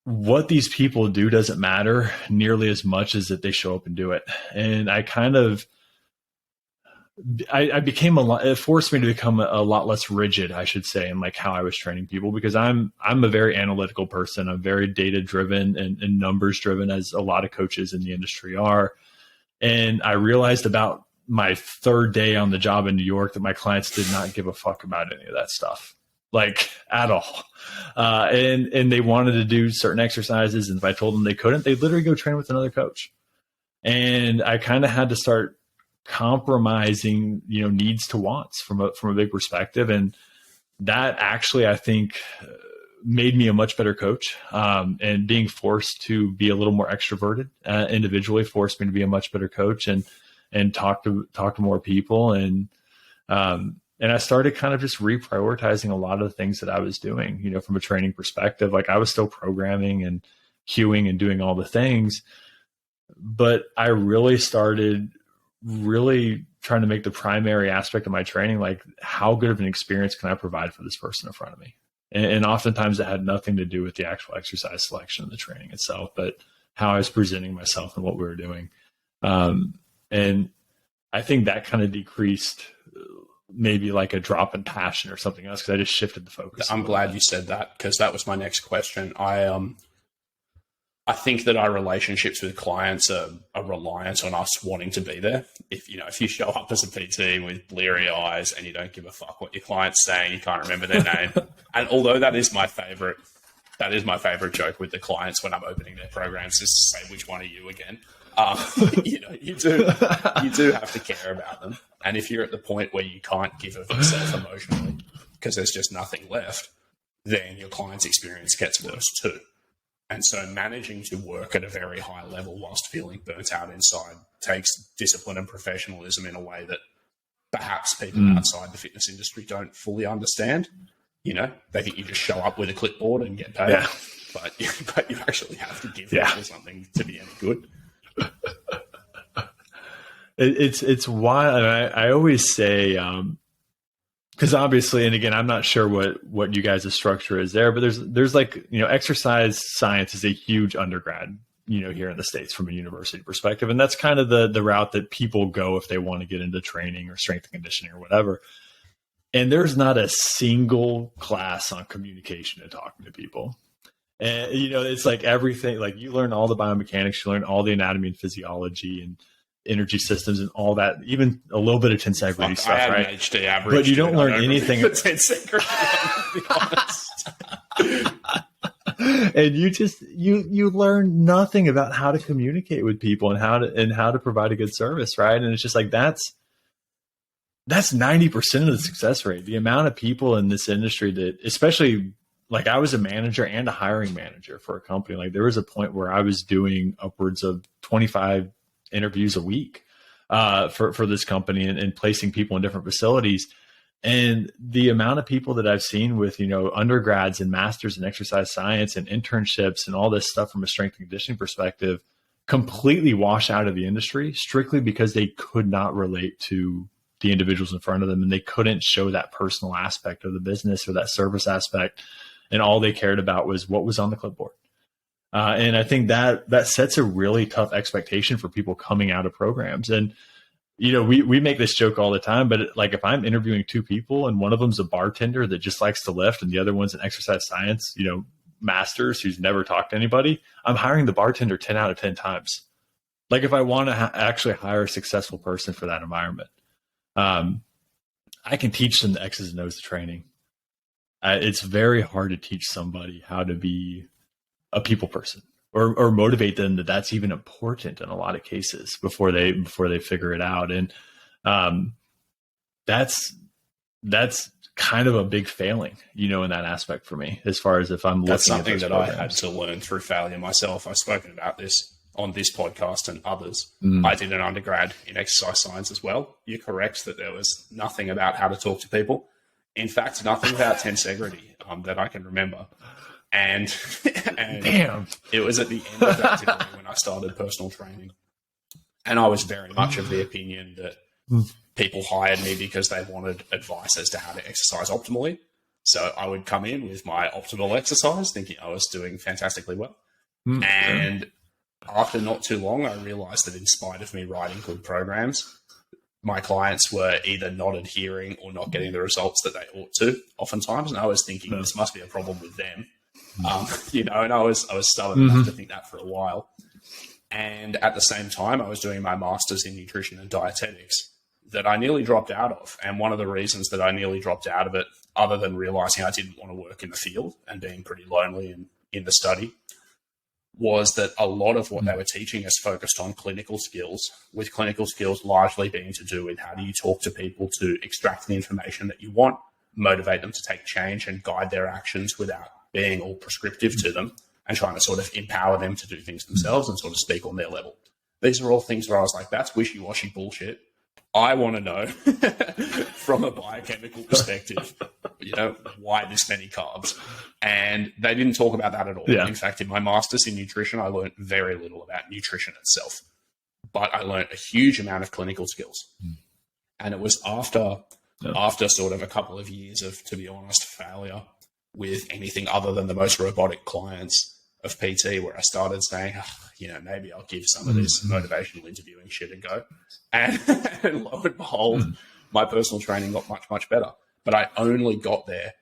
what these people do doesn't matter nearly as much as that they show up and do it. And I kind of, I became it forced me to become a lot less rigid, I should say, in like how I was training people, because I'm a very analytical person. I'm very data driven and numbers driven, as a lot of coaches in the industry are. And I realized about my third day on the job in New York that my clients did not give a fuck about any of that stuff, like at all. And they wanted to do certain exercises. And if I told them they couldn't, they'd literally go train with another coach. And I kind of had to start compromising, needs to wants from a big perspective. And that actually, I think, made me a much better coach. And being forced to be a little more extroverted individually forced me to be a much better coach. And and talk to more people. And I started kind of just reprioritizing a lot of the things that I was doing, you know, from a training perspective. Like I was still programming and queuing and doing all the things, but I really started trying to make the primary aspect of my training, like how good of an experience can I provide for this person in front of me? And oftentimes it had nothing to do with the actual exercise selection of the training itself, but how I was presenting myself and what we were doing. And I think that kind of decreased maybe like a drop in passion or something else, because I just shifted the focus. I'm glad you said that, because that was my next question. I think that our relationships with clients are reliant on us wanting to be there. If you show up as a PT with bleary eyes and you don't give a fuck what your client's saying, you can't remember their name. And although that is my favorite joke with the clients when I'm opening their programs, is to say, which one are you again? You do have to care about them. And if you're at the point where you can't give of yourself emotionally because there's just nothing left, then your client's experience gets worse too. And so managing to work at a very high level whilst feeling burnt out inside takes discipline and professionalism in a way that perhaps people outside the fitness industry don't fully understand. You know, they think you just show up with a clipboard and get paid, but you actually have to give people something to be any good. It's wild. I always say, because obviously, and again, I'm not sure what you guys' structure is there, but there's like, you know, exercise science is a huge undergrad, you know, here in the States from a university perspective. And that's kind of the route that people go if they want to get into training or strength and conditioning or whatever. And there's not a single class on communication and talking to people. And, you know, it's like everything, like you learn all the biomechanics, you learn all the anatomy and physiology and energy systems and all that, even a little bit of tensegrity stuff, I right? An HD average, but you don't learn anything. And you learn nothing about how to communicate with people and how to provide a good service, right? And it's just like that's 90% of the success rate. The amount of people in this industry that, especially like I was a manager and a hiring manager for a company. Like there was a point where I was doing upwards of 25 interviews a week for this company and placing people in different facilities. And the amount of people that I've seen with, you know, undergrads and masters in exercise science and internships and all this stuff from a strength and conditioning perspective completely wash out of the industry strictly because they could not relate to the individuals in front of them, and they couldn't show that personal aspect of the business or that service aspect. And all they cared about was what was on the clipboard. And I think that sets a really tough expectation for people coming out of programs. And, you know, we make this joke all the time, but like if I'm interviewing two people and one of them's a bartender that just likes to lift and the other one's an exercise science, you know, masters who's never talked to anybody, I'm hiring the bartender 10 out of 10 times. Like if I want to actually hire a successful person for that environment, I can teach them the X's and O's of training. It's very hard to teach somebody how to be a people person or motivate them that that's even important in a lot of cases before they figure it out. And that's kind of a big failing, you know, in that aspect for me, as far as if I'm looking that's something at that programs. I had to learn through failure myself. I've spoken about this on this podcast and others. I did an undergrad in exercise science as well. You're correct that there was nothing about how to talk to people. In fact, nothing about tensegrity that I can remember. And Damn. It was at the end of that degree when I started personal training. And I was very much of the opinion that people hired me because they wanted advice as to how to exercise optimally. So I would come in with my optimal exercise thinking I was doing fantastically well. And after not too long, I realized that in spite of me writing good programs, my clients were either not adhering or not getting the results that they ought to oftentimes. And I was thinking this must be a problem with them. You know, and I was stubborn enough to think that for a while. And at the same time, I was doing my master's in nutrition and dietetics that I nearly dropped out of. And one of the reasons that I nearly dropped out of it, other than realizing I didn't want to work in the field and being pretty lonely in the study, was that a lot of what they were teaching us focused on clinical skills, with clinical skills largely being to do with how do you talk to people to extract the information that you want, motivate them to take change and guide their actions without being all prescriptive to them, and trying to sort of empower them to do things themselves and sort of speak on their level. These are all things where I was like, that's wishy-washy bullshit. I want to know from a biochemical perspective, why this many carbs? And they didn't talk about that at all. Yeah. In fact, in my master's in nutrition, I learned very little about nutrition itself, but I learned a huge amount of clinical skills. And it was after sort of a couple of years of, to be honest, failure with anything other than the most robotic clients of PT, where I started saying, maybe I'll give some of this motivational interviewing shit a go. And lo and behold, my personal training got much, much better. But I only got there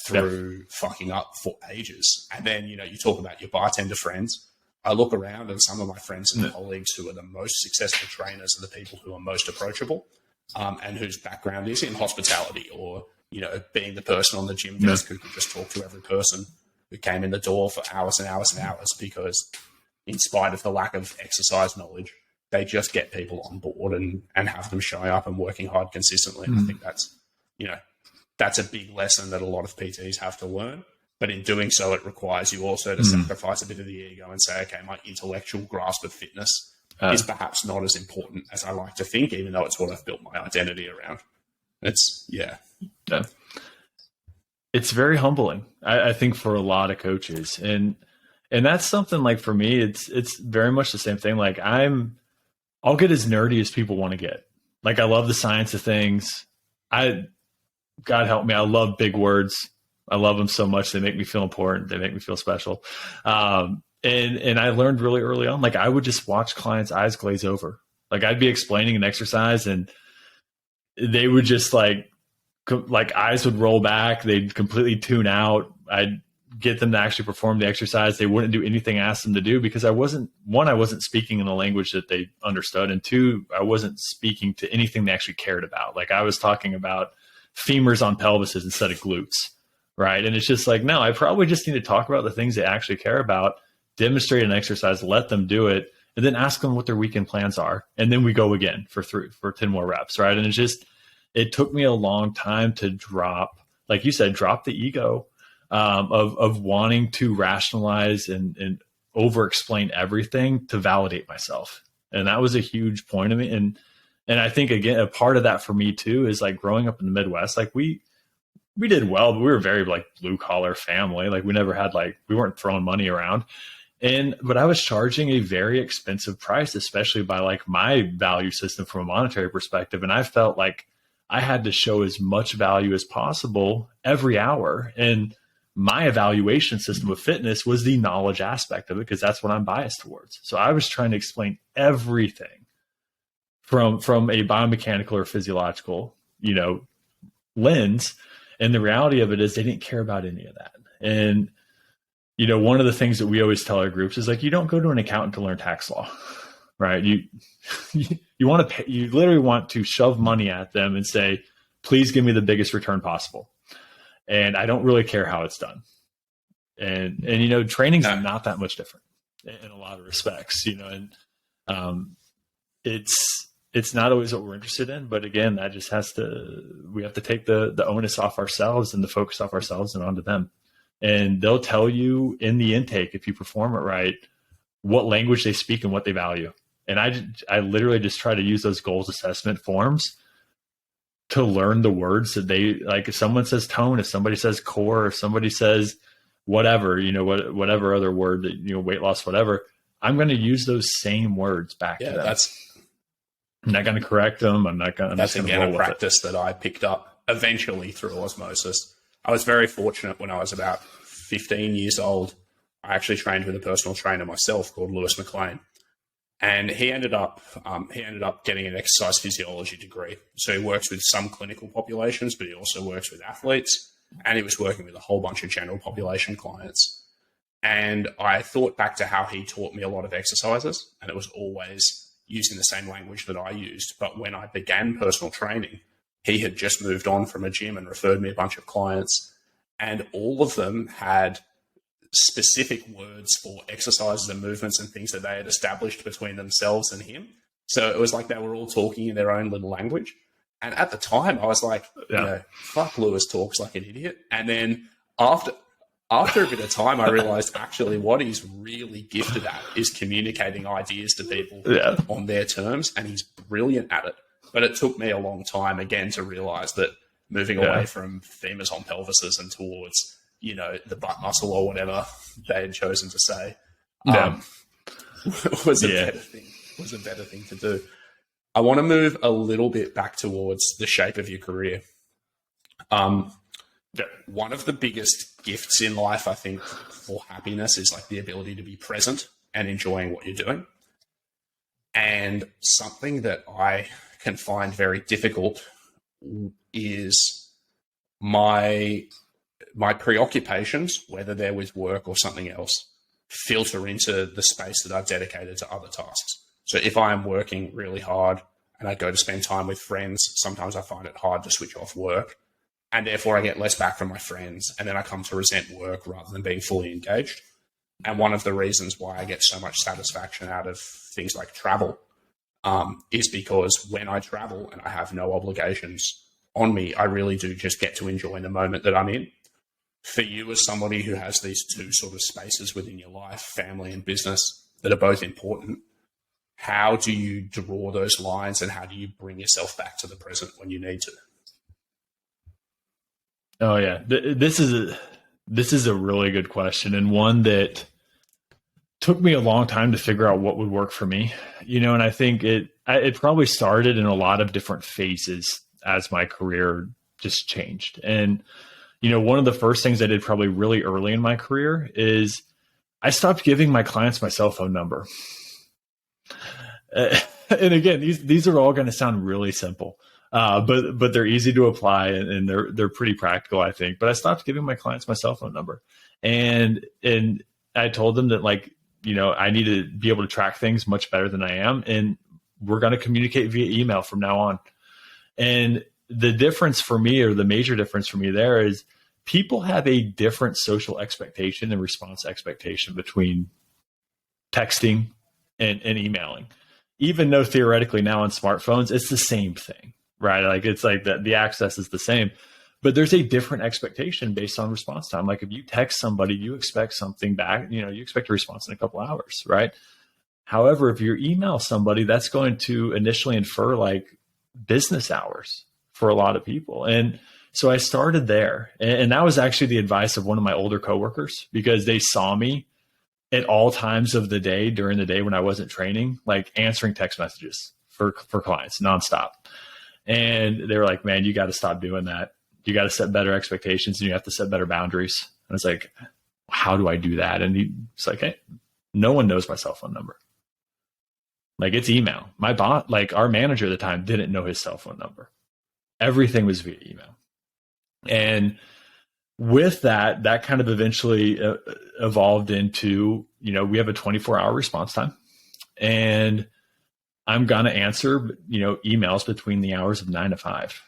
through fucking up for ages. And then, you talk about your bartender friends. I look around and some of my friends and colleagues who are the most successful trainers are the people who are most approachable, and whose background is in hospitality or, being the person on the gym desk who can just talk to every person who came in the door for hours and hours and hours, because in spite of the lack of exercise knowledge, they just get people on board and have them showing up and working hard consistently. And I think that's a big lesson that a lot of PTs have to learn. But in doing so, it requires you also to sacrifice a bit of the ego and say, okay, my intellectual grasp of fitness is perhaps not as important as I like to think, even though it's what I've built my identity around. It's very humbling, I think, for a lot of coaches. And that's something like, for me, it's very much the same thing. Like I'll get as nerdy as people want to get. Like, I love the science of things. God help me, I love big words. I love them so much. They make me feel important. They make me feel special. And I learned really early on, like, I would just watch clients' eyes glaze over. Like, I'd be explaining an exercise and they would just like eyes would roll back. They'd completely tune out. I'd get them to actually perform the exercise. They wouldn't do anything I asked them to do, because I wasn't speaking in a language that they understood. And two, I wasn't speaking to anything they actually cared about. Like, I was talking about femurs on pelvises instead of glutes. Right. And it's just like, no, I probably just need to talk about the things they actually care about, demonstrate an exercise, let them do it, and then ask them what their weekend plans are. And then we go again for 10 more reps. Right. And it took me a long time to drop, like you said, drop the ego of wanting to rationalize and over explain everything to validate myself. And that was a huge point of me. And I think, again, a part of that for me too, is like growing up in the Midwest, like we did well, but we were very like blue collar family. Like, we never had we weren't throwing money around. But I was charging a very expensive price, especially by like my value system from a monetary perspective. And I felt like I had to show as much value as possible every hour. And my evaluation system of fitness was the knowledge aspect of it, because that's what I'm biased towards. So I was trying to explain everything from a biomechanical or physiological, lens. And the reality of it is they didn't care about any of that. And, one of the things that we always tell our groups is like, you don't go to an accountant to learn tax law, right? You want to pay, you literally want to shove money at them and say, please give me the biggest return possible. And I don't really care how it's done. And training's not that much different in a lot of respects, and it's not always what we're interested in, but again, that just we have to take the onus off ourselves and the focus off ourselves and onto them. And they'll tell you in the intake, if you perform it right, what language they speak and what they value. And I literally just try to use those goals assessment forms to learn the words that they like. If someone says tone, if somebody says core, if somebody says whatever, whatever other word that, weight loss, whatever, I'm going to use those same words back to them. I'm not going to correct them. That's again a practice that I picked up eventually through osmosis. I was very fortunate when I was about 15 years old. I actually trained with a personal trainer myself called Lewis McLean. And he ended up getting an exercise physiology degree. So he works with some clinical populations, but he also works with athletes. And he was working with a whole bunch of general population clients. And I thought back to how he taught me a lot of exercises, and it was always using the same language that I used. But when I began personal training, he had just moved on from a gym and referred me a bunch of clients, and all of them had specific words for exercises and movements and things that they had established between themselves and him. So it was like they were all talking in their own little language. And at the time I was like, fuck, Lewis talks like an idiot. And then after After a bit of time, I realized actually what he's really gifted at is communicating ideas to people on their terms, and he's brilliant at it. But it took me a long time, again, to realize that moving away from femurs on pelvises and towards, the butt muscle or whatever they had chosen to say was a better thing to do. I want to move a little bit back towards the shape of your career. One of the biggest gifts in life, I think, for happiness is like the ability to be present and enjoying what you're doing. And something that I can find very difficult is my preoccupations, whether they're with work or something else, filter into the space that I've dedicated to other tasks. So if I am working really hard and I go to spend time with friends, sometimes I find it hard to switch off work. And therefore I get less back from my friends. And then I come to resent work rather than being fully engaged. And one of the reasons why I get so much satisfaction out of things like travel is because when I travel and I have no obligations on me, I really do just get to enjoy the moment that I'm in. For you, as somebody who has these two sort of spaces within your life, family and business, that are both important, how do you draw those lines and how do you bring yourself back to the present when you need to? Oh yeah, this is a really good question, and one that took me a long time to figure out what would work for me. And I think it probably started in a lot of different phases as my career just changed. And one of the first things I did probably really early in my career is I stopped giving my clients my cell phone number. And again, these are all going to sound really simple. But they're easy to apply and they're pretty practical, I think. But I stopped giving my clients my cell phone number, and I told them that I need to be able to track things much better than I am, and we're going to communicate via email from now on. And the difference for me, or the major difference for me there, is people have a different social expectation and response expectation between texting and emailing, even though theoretically now on smartphones it's the same thing. Right. Like it's like that the access is the same, but there's a different expectation based on response time. Like if you text somebody, you expect something back, you expect a response in a couple hours. Right. However, if you email somebody, that's going to initially infer like business hours for a lot of people. And so I started there. And that was actually the advice of one of my older coworkers, because they saw me at all times of the day during the day when I wasn't training, like answering text messages for clients nonstop. And they were like, man, you got to stop doing that. You got to set better expectations and you have to set better boundaries. And it's like, how do I do that? And he's like, hey, no one knows my cell phone number. Like it's email. My bot, like our manager at the time, didn't know his cell phone number. Everything was via email. And with that kind of eventually evolved into, we have a 24-hour response time. And I'm going to answer, emails between the hours of 9 to 5.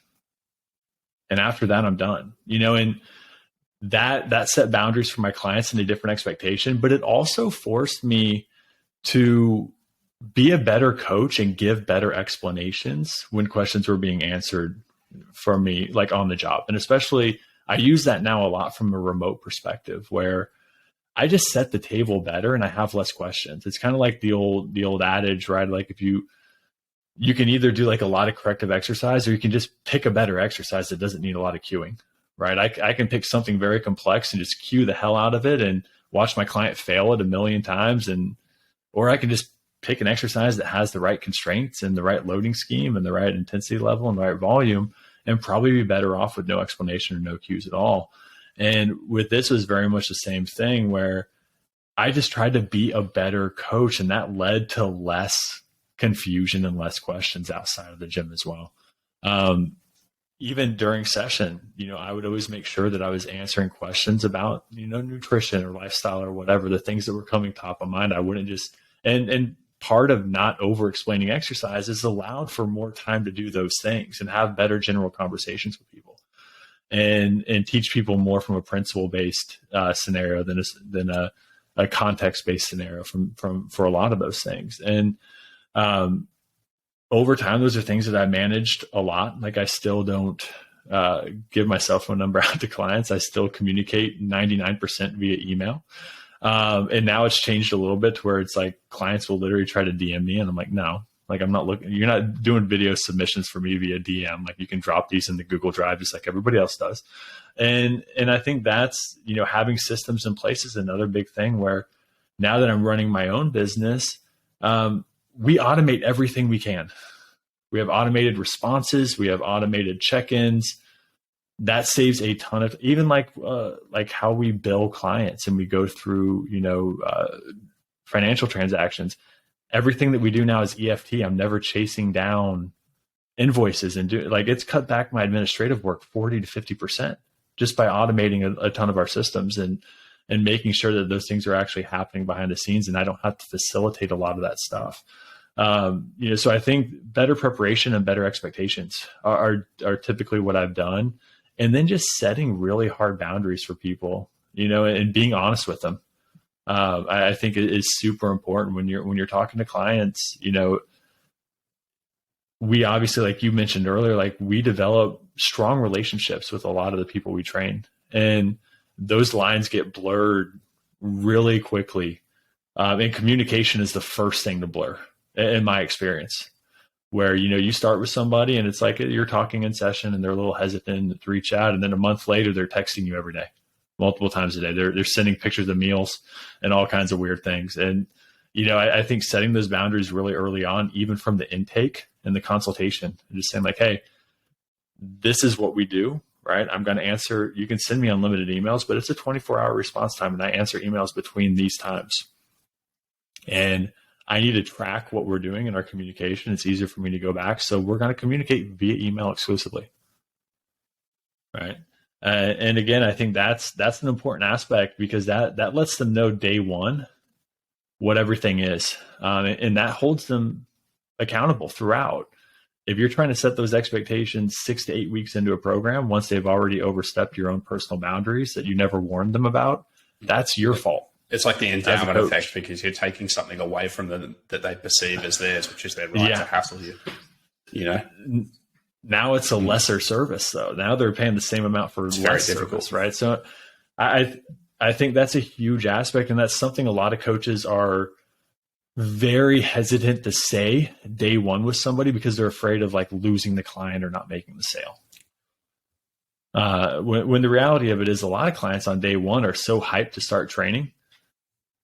And after that, I'm done, and that set boundaries for my clients and a different expectation, but it also forced me to be a better coach and give better explanations when questions were being answered from me, like on the job. And especially I use that now a lot from a remote perspective, where I just set the table better and I have less questions. It's kind of like the old adage, right? Like if you can either do like a lot of corrective exercise, or you can just pick a better exercise that doesn't need a lot of cueing, right? I can pick something very complex and just cue the hell out of it and watch my client fail it a million times. Or I can just pick an exercise that has the right constraints and the right loading scheme and the right intensity level and the right volume, and probably be better off with no explanation or no cues at all. And with this was very much the same thing, where I just tried to be a better coach, and that led to less confusion and less questions outside of the gym as well. Even during session, I would always make sure that I was answering questions about, nutrition or lifestyle or whatever, the things that were coming top of mind. I wouldn't just, and part of not over explaining exercise is allowed for more time to do those things and have better general conversations with people. And teach people more from a principle-based scenario than a context-based scenario for a lot of those things. And over time, those are things that I managed a lot. Like I still don't give my cell phone number out to clients. I still communicate 99% via email. And now it's changed a little bit to where it's like clients will literally try to DM me, and I'm like, no, like I'm not looking, you're not doing video submissions for me via DM. Like you can drop these in the Google Drive just like everybody else does. And I think that's, having systems in place is another big thing where now that I'm running my own business, we automate everything we can. We have automated responses. We have automated check-ins. That saves a ton of, even like how we bill clients and we go through, financial transactions. Everything that we do now is EFT. I'm never chasing down invoices and it's cut back my administrative work 40 to 50% just by automating a ton of our systems and making sure that those things are actually happening behind the scenes. And I don't have to facilitate a lot of that stuff. So I think better preparation and better expectations are typically what I've done. And then just setting really hard boundaries for people, and being honest with them. I think it is super important when you're talking to clients. We obviously, like you mentioned earlier, like we develop strong relationships with a lot of the people we train, and those lines get blurred really quickly. And communication is the first thing to blur, in my experience, where, you start with somebody and it's like you're talking in session and they're a little hesitant to reach out. And then a month later, they're texting you every day, multiple times a day. They're sending pictures of meals and all kinds of weird things. And, I think setting those boundaries really early on, even from the intake and the consultation, and just saying like, hey, this is what we do, right? I'm going to answer, you can send me unlimited emails, but it's a 24-hour response time. And I answer emails between these times. And I need to track what we're doing in our communication. It's easier for me to go back. So we're going to communicate via email exclusively. Right. And again, I think that's an important aspect because that lets them know day one what everything is. And that holds them accountable throughout. If you're trying to set those expectations 6 to 8 weeks into a program, once they've already overstepped your own personal boundaries that you never warned them about, that's your fault. It's like the endowment effect because you're taking something away from them that they perceive as theirs, which is their right to hassle you. Now it's a lesser service though. Now they're paying the same amount for less service, right? So I think that's a huge aspect, and that's something a lot of coaches are very hesitant to say day one with somebody because they're afraid of like losing the client or not making the sale. When the reality of it is a lot of clients on day one are so hyped to start training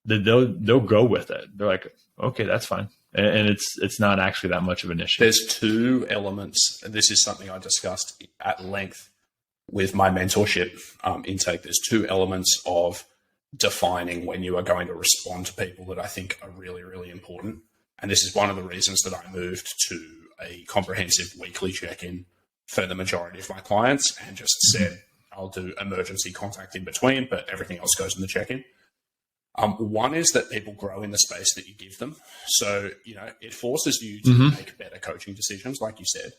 that they'll go with it. They're like, okay, that's fine. And it's not actually that much of an issue. There's two elements, and this is something I discussed at length with my mentorship intake. There's two elements of defining when you are going to respond to people that I think are really, really important. And this is one of the reasons that I moved to a comprehensive weekly check-in for the majority of my clients and just said, I'll do emergency contact in between, but everything else goes in the check-in. One is that people grow in the space that you give them. So, it forces you to make better coaching decisions, like you said.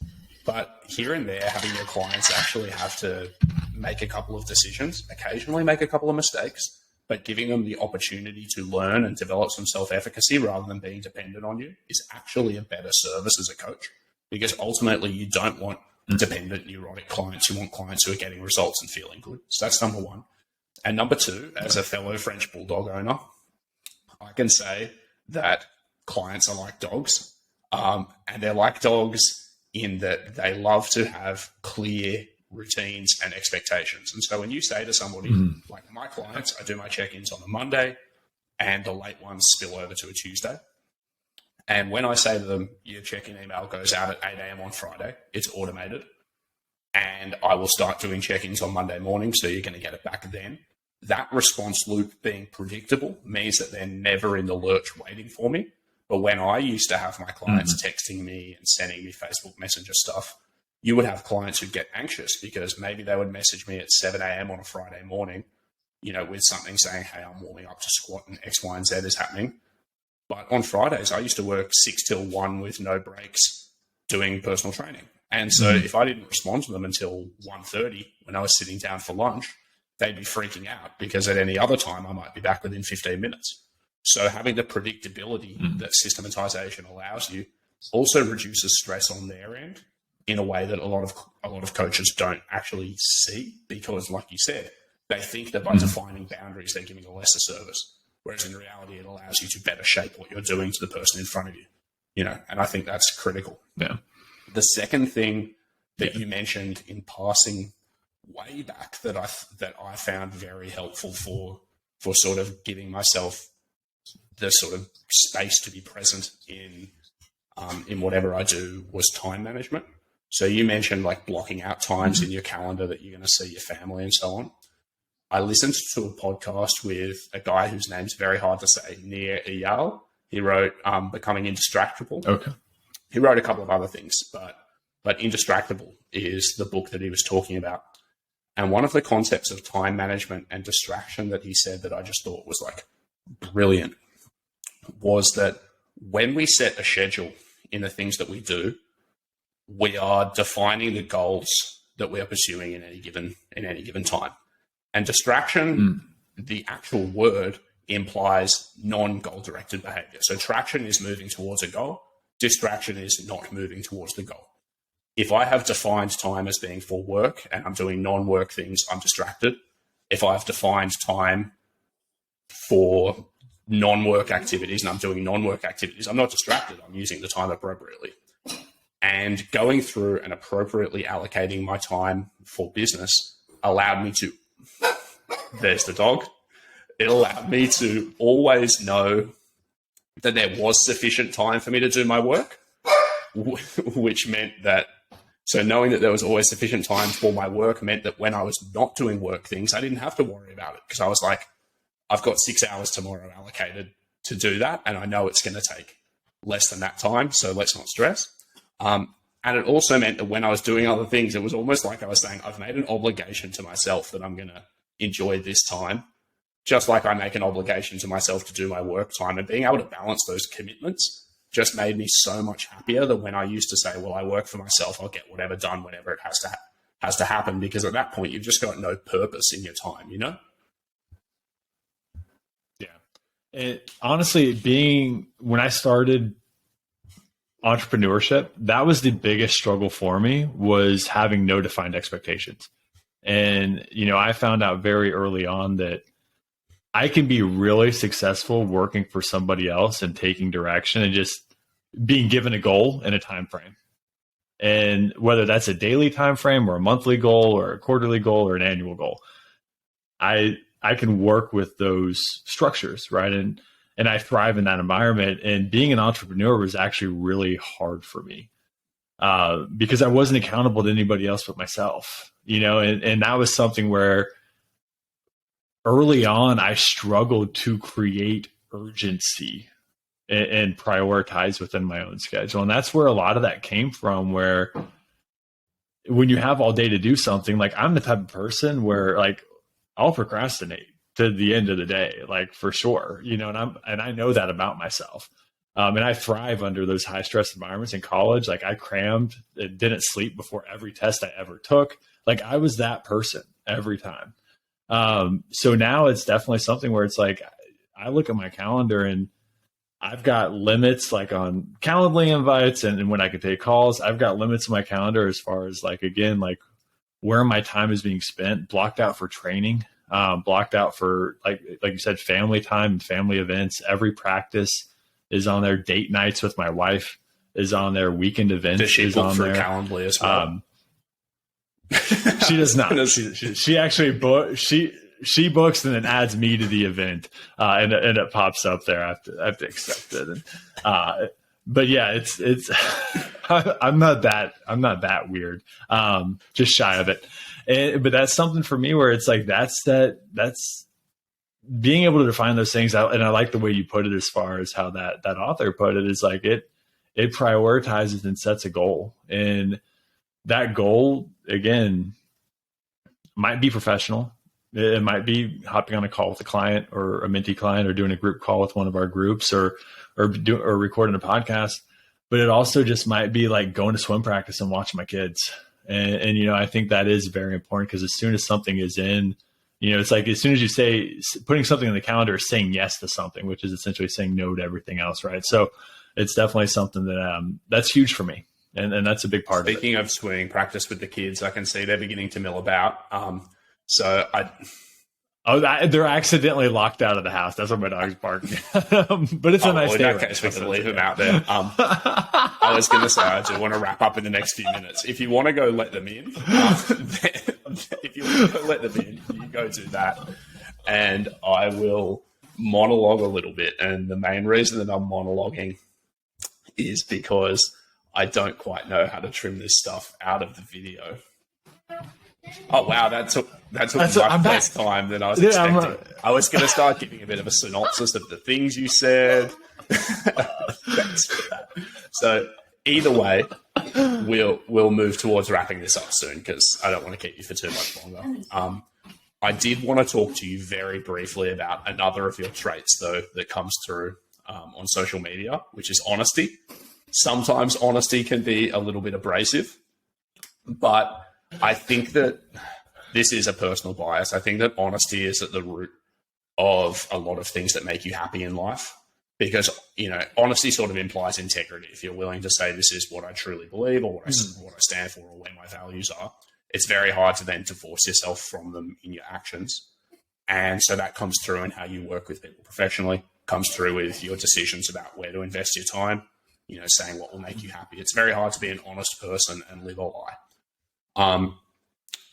But here and there, having your clients actually have to make a couple of decisions, occasionally make a couple of mistakes, but giving them the opportunity to learn and develop some self-efficacy rather than being dependent on you is actually a better service as a coach. Because ultimately, you don't want dependent, neurotic clients. You want clients who are getting results and feeling good. So that's number one. And number two, as a fellow French Bulldog owner, I can say that clients are like dogs. And they're like dogs in that they love to have clear routines and expectations. And so when you say to somebody, like my clients, I do my check-ins on a Monday and the late ones spill over to a Tuesday. And when I say to them, your check-in email goes out at 8 a.m. on Friday, it's automated. And I will start doing check-ins on Monday morning, so you're going to get it back then. That response loop being predictable means that they're never in the lurch waiting for me. But when I used to have my clients texting me and sending me Facebook Messenger stuff, you would have clients who'd get anxious because maybe they would message me at 7 a.m. on a Friday morning, with something saying, hey, I'm warming up to squat and X, Y, and Z is happening. But on Fridays, I used to work 6 till 1 with no breaks doing personal training. And so if I didn't respond to them until 1:30 when I was sitting down for lunch, they'd be freaking out because at any other time I might be back within 15 minutes. So having the predictability that systematization allows you also reduces stress on their end in a way that a lot of coaches don't actually see, because, like you said, they think that by defining boundaries, they're giving a lesser service. Whereas in reality, it allows you to better shape what you're doing to the person in front of you, and I think that's critical. Yeah. The second thing that you mentioned in passing way back that I found very helpful for sort of giving myself the sort of space to be present in whatever I do was time management. So you mentioned like blocking out times in your calendar that you're going to see your family and so on. I listened to a podcast with a guy whose name's very hard to say, Nir Eyal. He wrote Becoming Indistractable. Okay. He wrote a couple of other things, but Indistractable is the book that he was talking about. And one of the concepts of time management and distraction that he said that I just thought was like brilliant was that when we set a schedule in the things that we do, we are defining the goals that we are pursuing in any given time. And distraction, the actual word, implies non-goal directed behavior. So traction is moving towards a goal. Distraction is not moving towards the goal. If I have defined time as being for work and I'm doing non-work things, I'm distracted. If I've defined time for non-work activities and I'm doing non-work activities, I'm not distracted. I'm using the time appropriately. And going through and appropriately allocating my time for business allowed me to, there's the dog. It allowed me to always know that there was sufficient time for me to do my work, which meant that, so knowing that there was always sufficient time for my work meant that when I was not doing work things, I didn't have to worry about it, because I was like, I've got 6 hours tomorrow allocated to do that, and I know it's going to take less than that time, so let's not stress. And it also meant that when I was doing other things, it was almost like I was saying, I've made an obligation to myself that I'm going to enjoy this time, just like I make an obligation to myself to do my work time. And being able to balance those commitments just made me so much happier than when I used to say, well, I work for myself, I'll get whatever done whenever it has to happen, because at that point, you've just got no purpose in your time, Yeah. And honestly, when I started entrepreneurship, that was the biggest struggle for me, was having no defined expectations. And, I found out very early on that I can be really successful working for somebody else and taking direction and just being given a goal and a time frame. And whether that's a daily time frame or a monthly goal or a quarterly goal or an annual goal, I can work with those structures, right? And I thrive in that environment. And being an entrepreneur was actually really hard for me because I wasn't accountable to anybody else but myself, and that was something where early on I struggled to create urgency and prioritize within my own schedule. And that's where a lot of that came from, where when you have all day to do something, like I'm the type of person where like I'll procrastinate to the end of the day, like for sure, and I know that about myself. And I thrive under those high stress environments in college. Like I crammed and didn't sleep before every test I ever took. Like I was that person every time. So now it's definitely something where it's like, I look at my calendar and I've got limits like on Calendly invites and when I can take calls. I've got limits in my calendar as far as like, again, like where my time is being spent, blocked out for training, blocked out for like you said, family time and family events. Every practice is on there. Date nights with my wife is on there. Weekend events does she is book on for there. Calendly as well? She does not. She actually she books and then adds me to the event, and it pops up there. I have to accept it. And, but yeah, it's I'm not that weird. Just shy of it. But that's something for me where it's like that's being able to define those things out. And I like the way you put it as far as how that author put it, is like it prioritizes and sets a goal. And that goal, again, might be professional. It might be hopping on a call with a client or a mentee client, or doing a group call with one of our groups, or recording a podcast. But it also just might be like going to swim practice and watching my kids. And I think that is very important, because as soon as something is in, it's like as soon as you say putting something on the calendar is saying yes to something, which is essentially saying no to everything else, right? So it's definitely something that that's huge for me. And that's a big part of it. Speaking of swimming practice with the kids, I can see they're beginning to mill about. They're accidentally locked out of the house. That's what my dog's barking. But it's a nice day. In that case, we can leave them out there. I was going to say, I do want to wrap up in the next few minutes. If you want to go let them in, you go do that. And I will monologue a little bit. And the main reason that I'm monologuing is because I don't quite know how to trim this stuff out of the video. Oh, wow, that took much less time than I was expecting. I was going to start giving a bit of a synopsis of the things you said. Thanks for that. So either way, we'll move towards wrapping this up soon because I don't want to keep you for too much longer. I did want to talk to you very briefly about another of your traits, though, that comes through on social media, which is honesty. Sometimes honesty can be a little bit abrasive, but I think that this is a personal bias. I think that honesty is at the root of a lot of things that make you happy in life because, honesty sort of implies integrity. If you're willing to say this is what I truly believe or what I stand for or where my values are, it's very hard to then divorce yourself from them in your actions. And so that comes through in how you work with people professionally, comes through with your decisions about where to invest your time, saying what will make you happy. It's very hard to be an honest person and live a lie.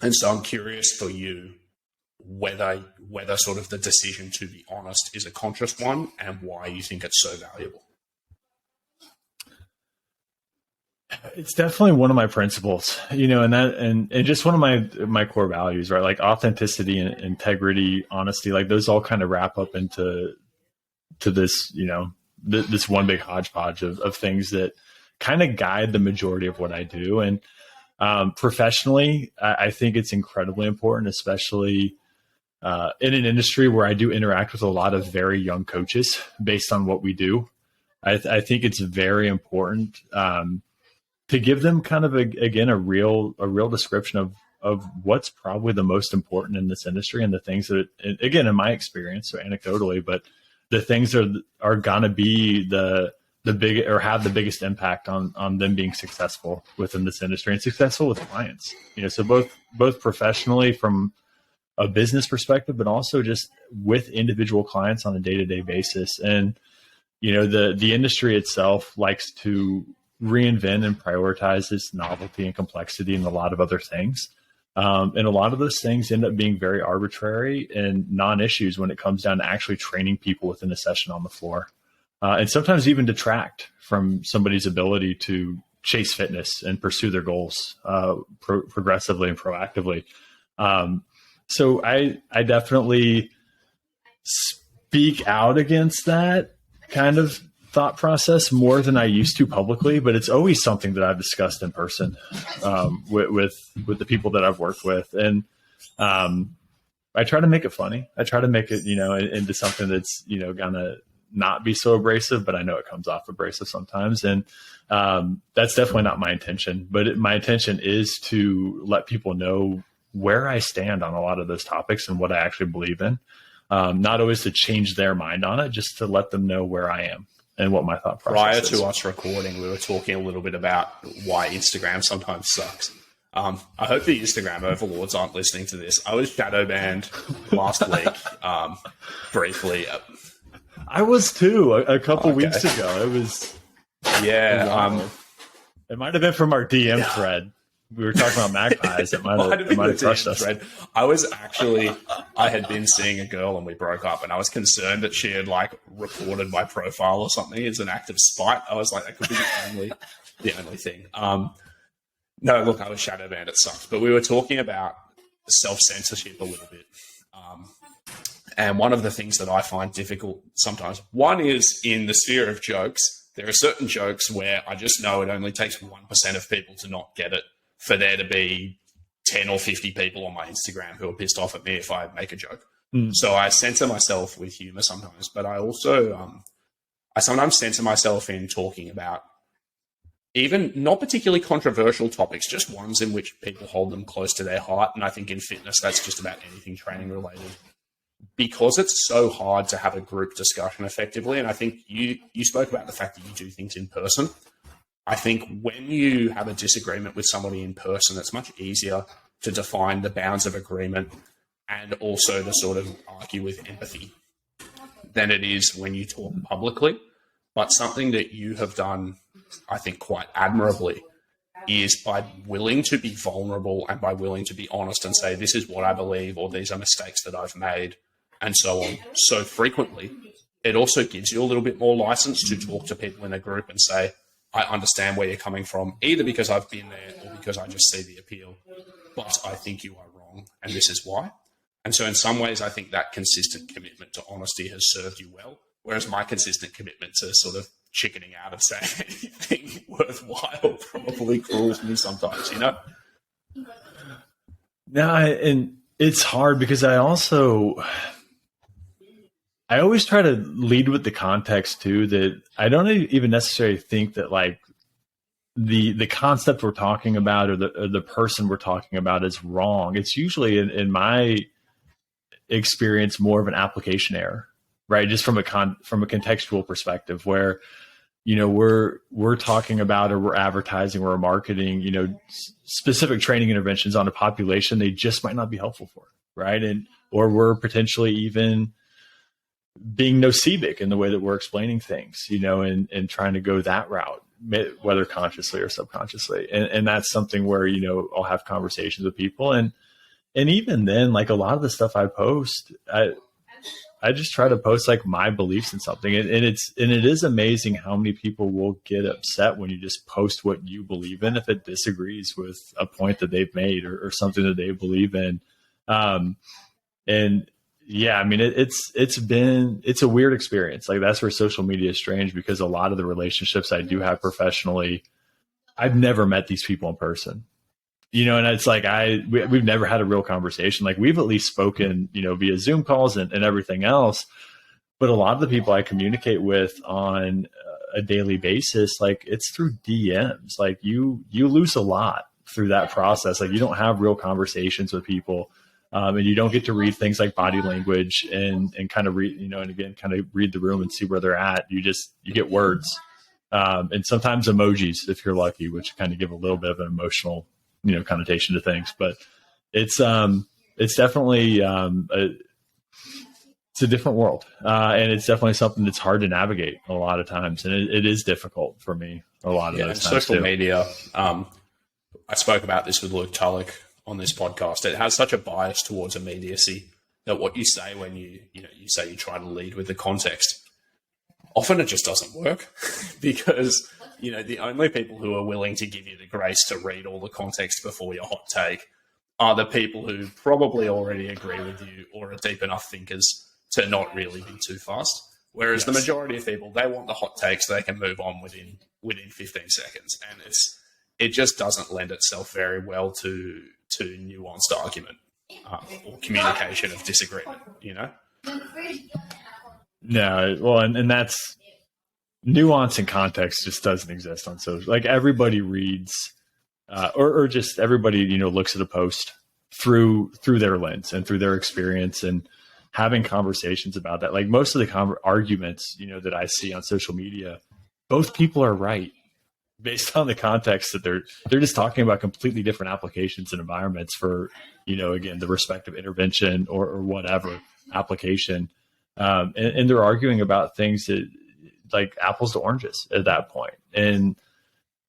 And so I'm curious for you whether sort of the decision to be honest is a conscious one and why you think it's so valuable. It's definitely one of my principles, and just one of my core values, right? Like authenticity and integrity, honesty, like those all kind of wrap up into this, this one big hodgepodge of things that kind of guide the majority of what I do. And professionally, I think it's incredibly important, especially in an industry where I do interact with a lot of very young coaches based on what we do. I think it's very important to give them kind of, a real description of what's probably the most important in this industry and the things that, again, in my experience, so anecdotally, but the things that are going to be the big or have the biggest impact on them being successful within this industry and successful with clients, so both professionally from a business perspective, but also just with individual clients on a day-to-day basis. And, the industry itself likes to reinvent and prioritize this novelty and complexity and a lot of other things. And a lot of those things end up being very arbitrary and non-issues when it comes down to actually training people within a session on the floor. And sometimes even detract from somebody's ability to chase fitness and pursue their goals progressively and proactively. So I definitely speak out against that kind of thought process more than I used to publicly, but it's always something that I've discussed in person with the people that I've worked with. And I try to make it funny. I try to make it, into something that's, gonna not be so abrasive, but I know it comes off abrasive sometimes. And that's definitely not my intention, but my intention is to let people know where I stand on a lot of those topics and what I actually believe in. Not always to change their mind on it, just to let them know where I am and what my thought process is. Prior to us recording, we were talking a little bit about why Instagram sometimes sucks. I hope the Instagram overlords aren't listening to this. I was shadow banned last week, briefly. I was too a couple weeks ago. It was it might have been from our DM thread. We were talking about magpies. It might have crushed us. I had been seeing a girl and we broke up, and I was concerned that she had reported my profile or something as an act of spite. I was like, that could be the only thing. No, look, I was shadow banned. It sucked. But we were talking about self-censorship a little bit. And one of the things that I find difficult sometimes, one is in the sphere of jokes. There are certain jokes where I just know it only takes 1% of people to not get it for there to be 10 or 50 people on my Instagram who are pissed off at me if I make a joke. So I censor myself with humor sometimes, but I also, I sometimes censor myself in talking about even not particularly controversial topics, just ones in which people hold them close to their heart. And I think in fitness, that's just about anything training related, because it's so hard to have a group discussion effectively. And I think you spoke about the fact that you do things in person. I think when you have a disagreement with somebody in person, it's much easier to define the bounds of agreement and also to sort of argue with empathy than it is when you talk publicly. But something that you have done, I think, quite admirably is by willing to be vulnerable and by willing to be honest and say, this is what I believe, or these are mistakes that I've made, and so on, so frequently, it also gives you a little bit more license to talk to people in a group and say, I understand where you're coming from, either because I've been there or because I just see the appeal, but I think you are wrong, and this is why. And so in some ways, I think that consistent commitment to honesty has served you well, whereas my consistent commitment to sort of chickening out of saying anything worthwhile probably cruels me sometimes, you know? No, and it's hard because I always try to lead with the context too, that I don't even necessarily think that like the concept we're talking about or the person we're talking about is wrong. It's usually in my experience more of an application error, right? Just from a contextual perspective where, you know, we're talking about, or we're advertising, or we're marketing, you know, specific training interventions on a population they just might not be helpful for, right? And or we're potentially even being nocivic in the way that we're explaining things, you know, and trying to go that route, whether consciously or subconsciously. And that's something where, you know, I'll have conversations with people, and even then, like a lot of the stuff I post, I just try to post like my beliefs in something. And it is amazing how many people will get upset when you just post what you believe in, if it disagrees with a point that they've made or something that they believe in. And yeah, I mean, it's a weird experience. Like that's where social media is strange, because a lot of the relationships I do have professionally, I've never met these people in person. You know, and it's like we've never had a real conversation. Like we've at least spoken, you know, via Zoom calls and everything else. But a lot of the people I communicate with on a daily basis, like it's through DMs. Like you lose a lot through that process. Like you don't have real conversations with people, and you don't get to read things like body language and kind of read, you know, and again, kind of read the room and see where they're at. You get words, and sometimes emojis if you're lucky, which kind of give a little bit of an emotional, you know, connotation to things. But it's definitely it's a different world, and it's definitely something that's hard to navigate a lot of times, and it is difficult for me a lot of those times. Social media, I spoke about this with Luke Tulloch on this podcast. It has such a bias towards immediacy that what you say when you say you try to lead with the context, often it just doesn't work because, you know, the only people who are willing to give you the grace to read all the context before your hot take are the people who probably already agree with you or are deep enough thinkers to not really be too fast. Whereas the majority of people, they want the hot takes, they can move on within 15 seconds. And it just doesn't lend itself very well to nuanced argument or communication of disagreement, you know? No, well, and that's nuance and context just doesn't exist on social. Like everybody reads, or just everybody, you know, looks at a post through their lens and through their experience, and having conversations about that. Like most of the arguments, you know, that I see on social media, both people are right based on the context that they're just talking about completely different applications and environments for, you know, again, the respective intervention or whatever application. And they're arguing about things that like apples to oranges at that point. And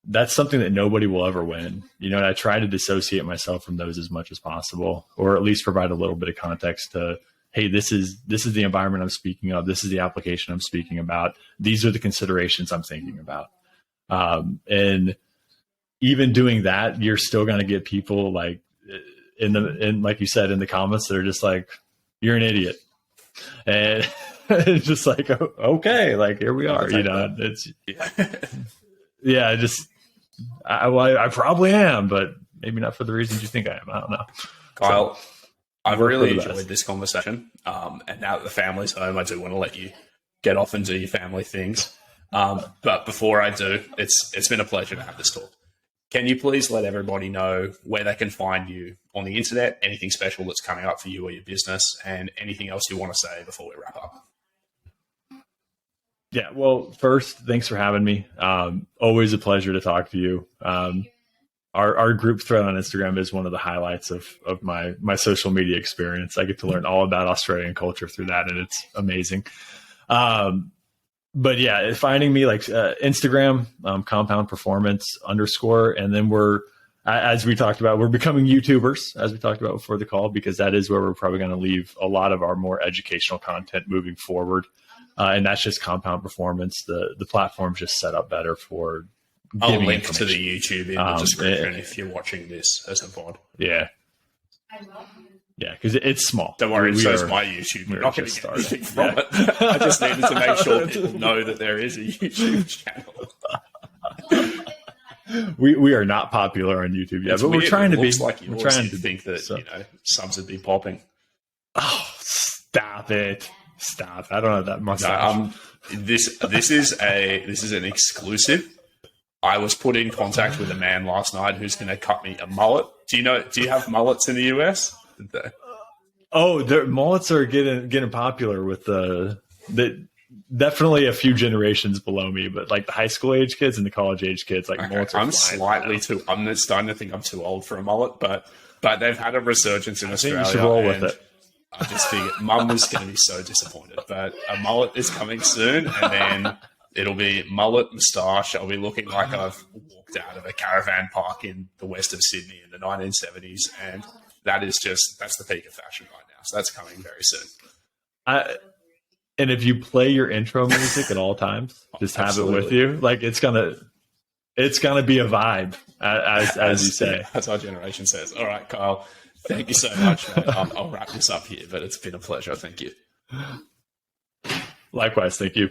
that's something that nobody will ever win, you know, and I try to dissociate myself from those as much as possible, or at least provide a little bit of context to, hey, this is the environment I'm speaking of. This is the application I'm speaking about. These are the considerations I'm thinking about. And even doing that, you're still going to get people like in like you said, in the comments that are just like, you're an idiot. And it's just like, oh, okay, like here we are, you know, it's, yeah, I probably am, but maybe not for the reasons you think I am. I don't know. Kyle, I've really enjoyed this conversation. And now that the family's home, I do want to let you get off and do your family things. But before I do, it's been a pleasure to have this talk. Can you please let everybody know where they can find you on the internet, anything special that's coming up for you or your business, and anything else you want to say before we wrap up? Yeah. Well, first, thanks for having me. Always a pleasure to talk to you. Our group thread on Instagram is one of the highlights of my social media experience. I get to learn all about Australian culture through that, and it's amazing. But yeah, finding me like Instagram, compound performance _, and then we're, as we talked about, we're becoming YouTubers, as we talked about before the call, because that is where we're probably going to leave a lot of our more educational content moving forward. And that's just compound performance. The platform's just set up better for I'll link to the YouTube in the description if you're watching this as a pod. Yeah. Yeah, because it's small. Don't worry, so is my YouTube. We're not going to get anything from it. I just needed to make sure people know that there is a YouTube channel. We are not popular on YouTube yet, but we're trying to be. Like we're trying to think that subs would be popping. Oh, stop it! Stop! I don't have that mustache. This is an exclusive. I was put in contact with a man last night who's going to cut me a mullet. Do you have mullets in the US? Mullets are getting popular with the definitely a few generations below me, but like the high school age kids and the college age kids, like mullets are I'm starting to think I'm too old for a mullet, but they've had a resurgence in Australia. You should roll with it. I just figured Mum was going to be so disappointed, but a mullet is coming soon, and then it'll be mullet, moustache. I'll be looking like I've walked out of a caravan park in the west of Sydney in the 1970s, and that's the peak of fashion right now. So that's coming very soon. And if you play your intro music at all times, just have it with you. Like it's gonna be a vibe, as you say. That's our generation says. All right, Kyle. Thank you so much, man. I'll wrap this up here, but it's been a pleasure. Thank you. Likewise. Thank you.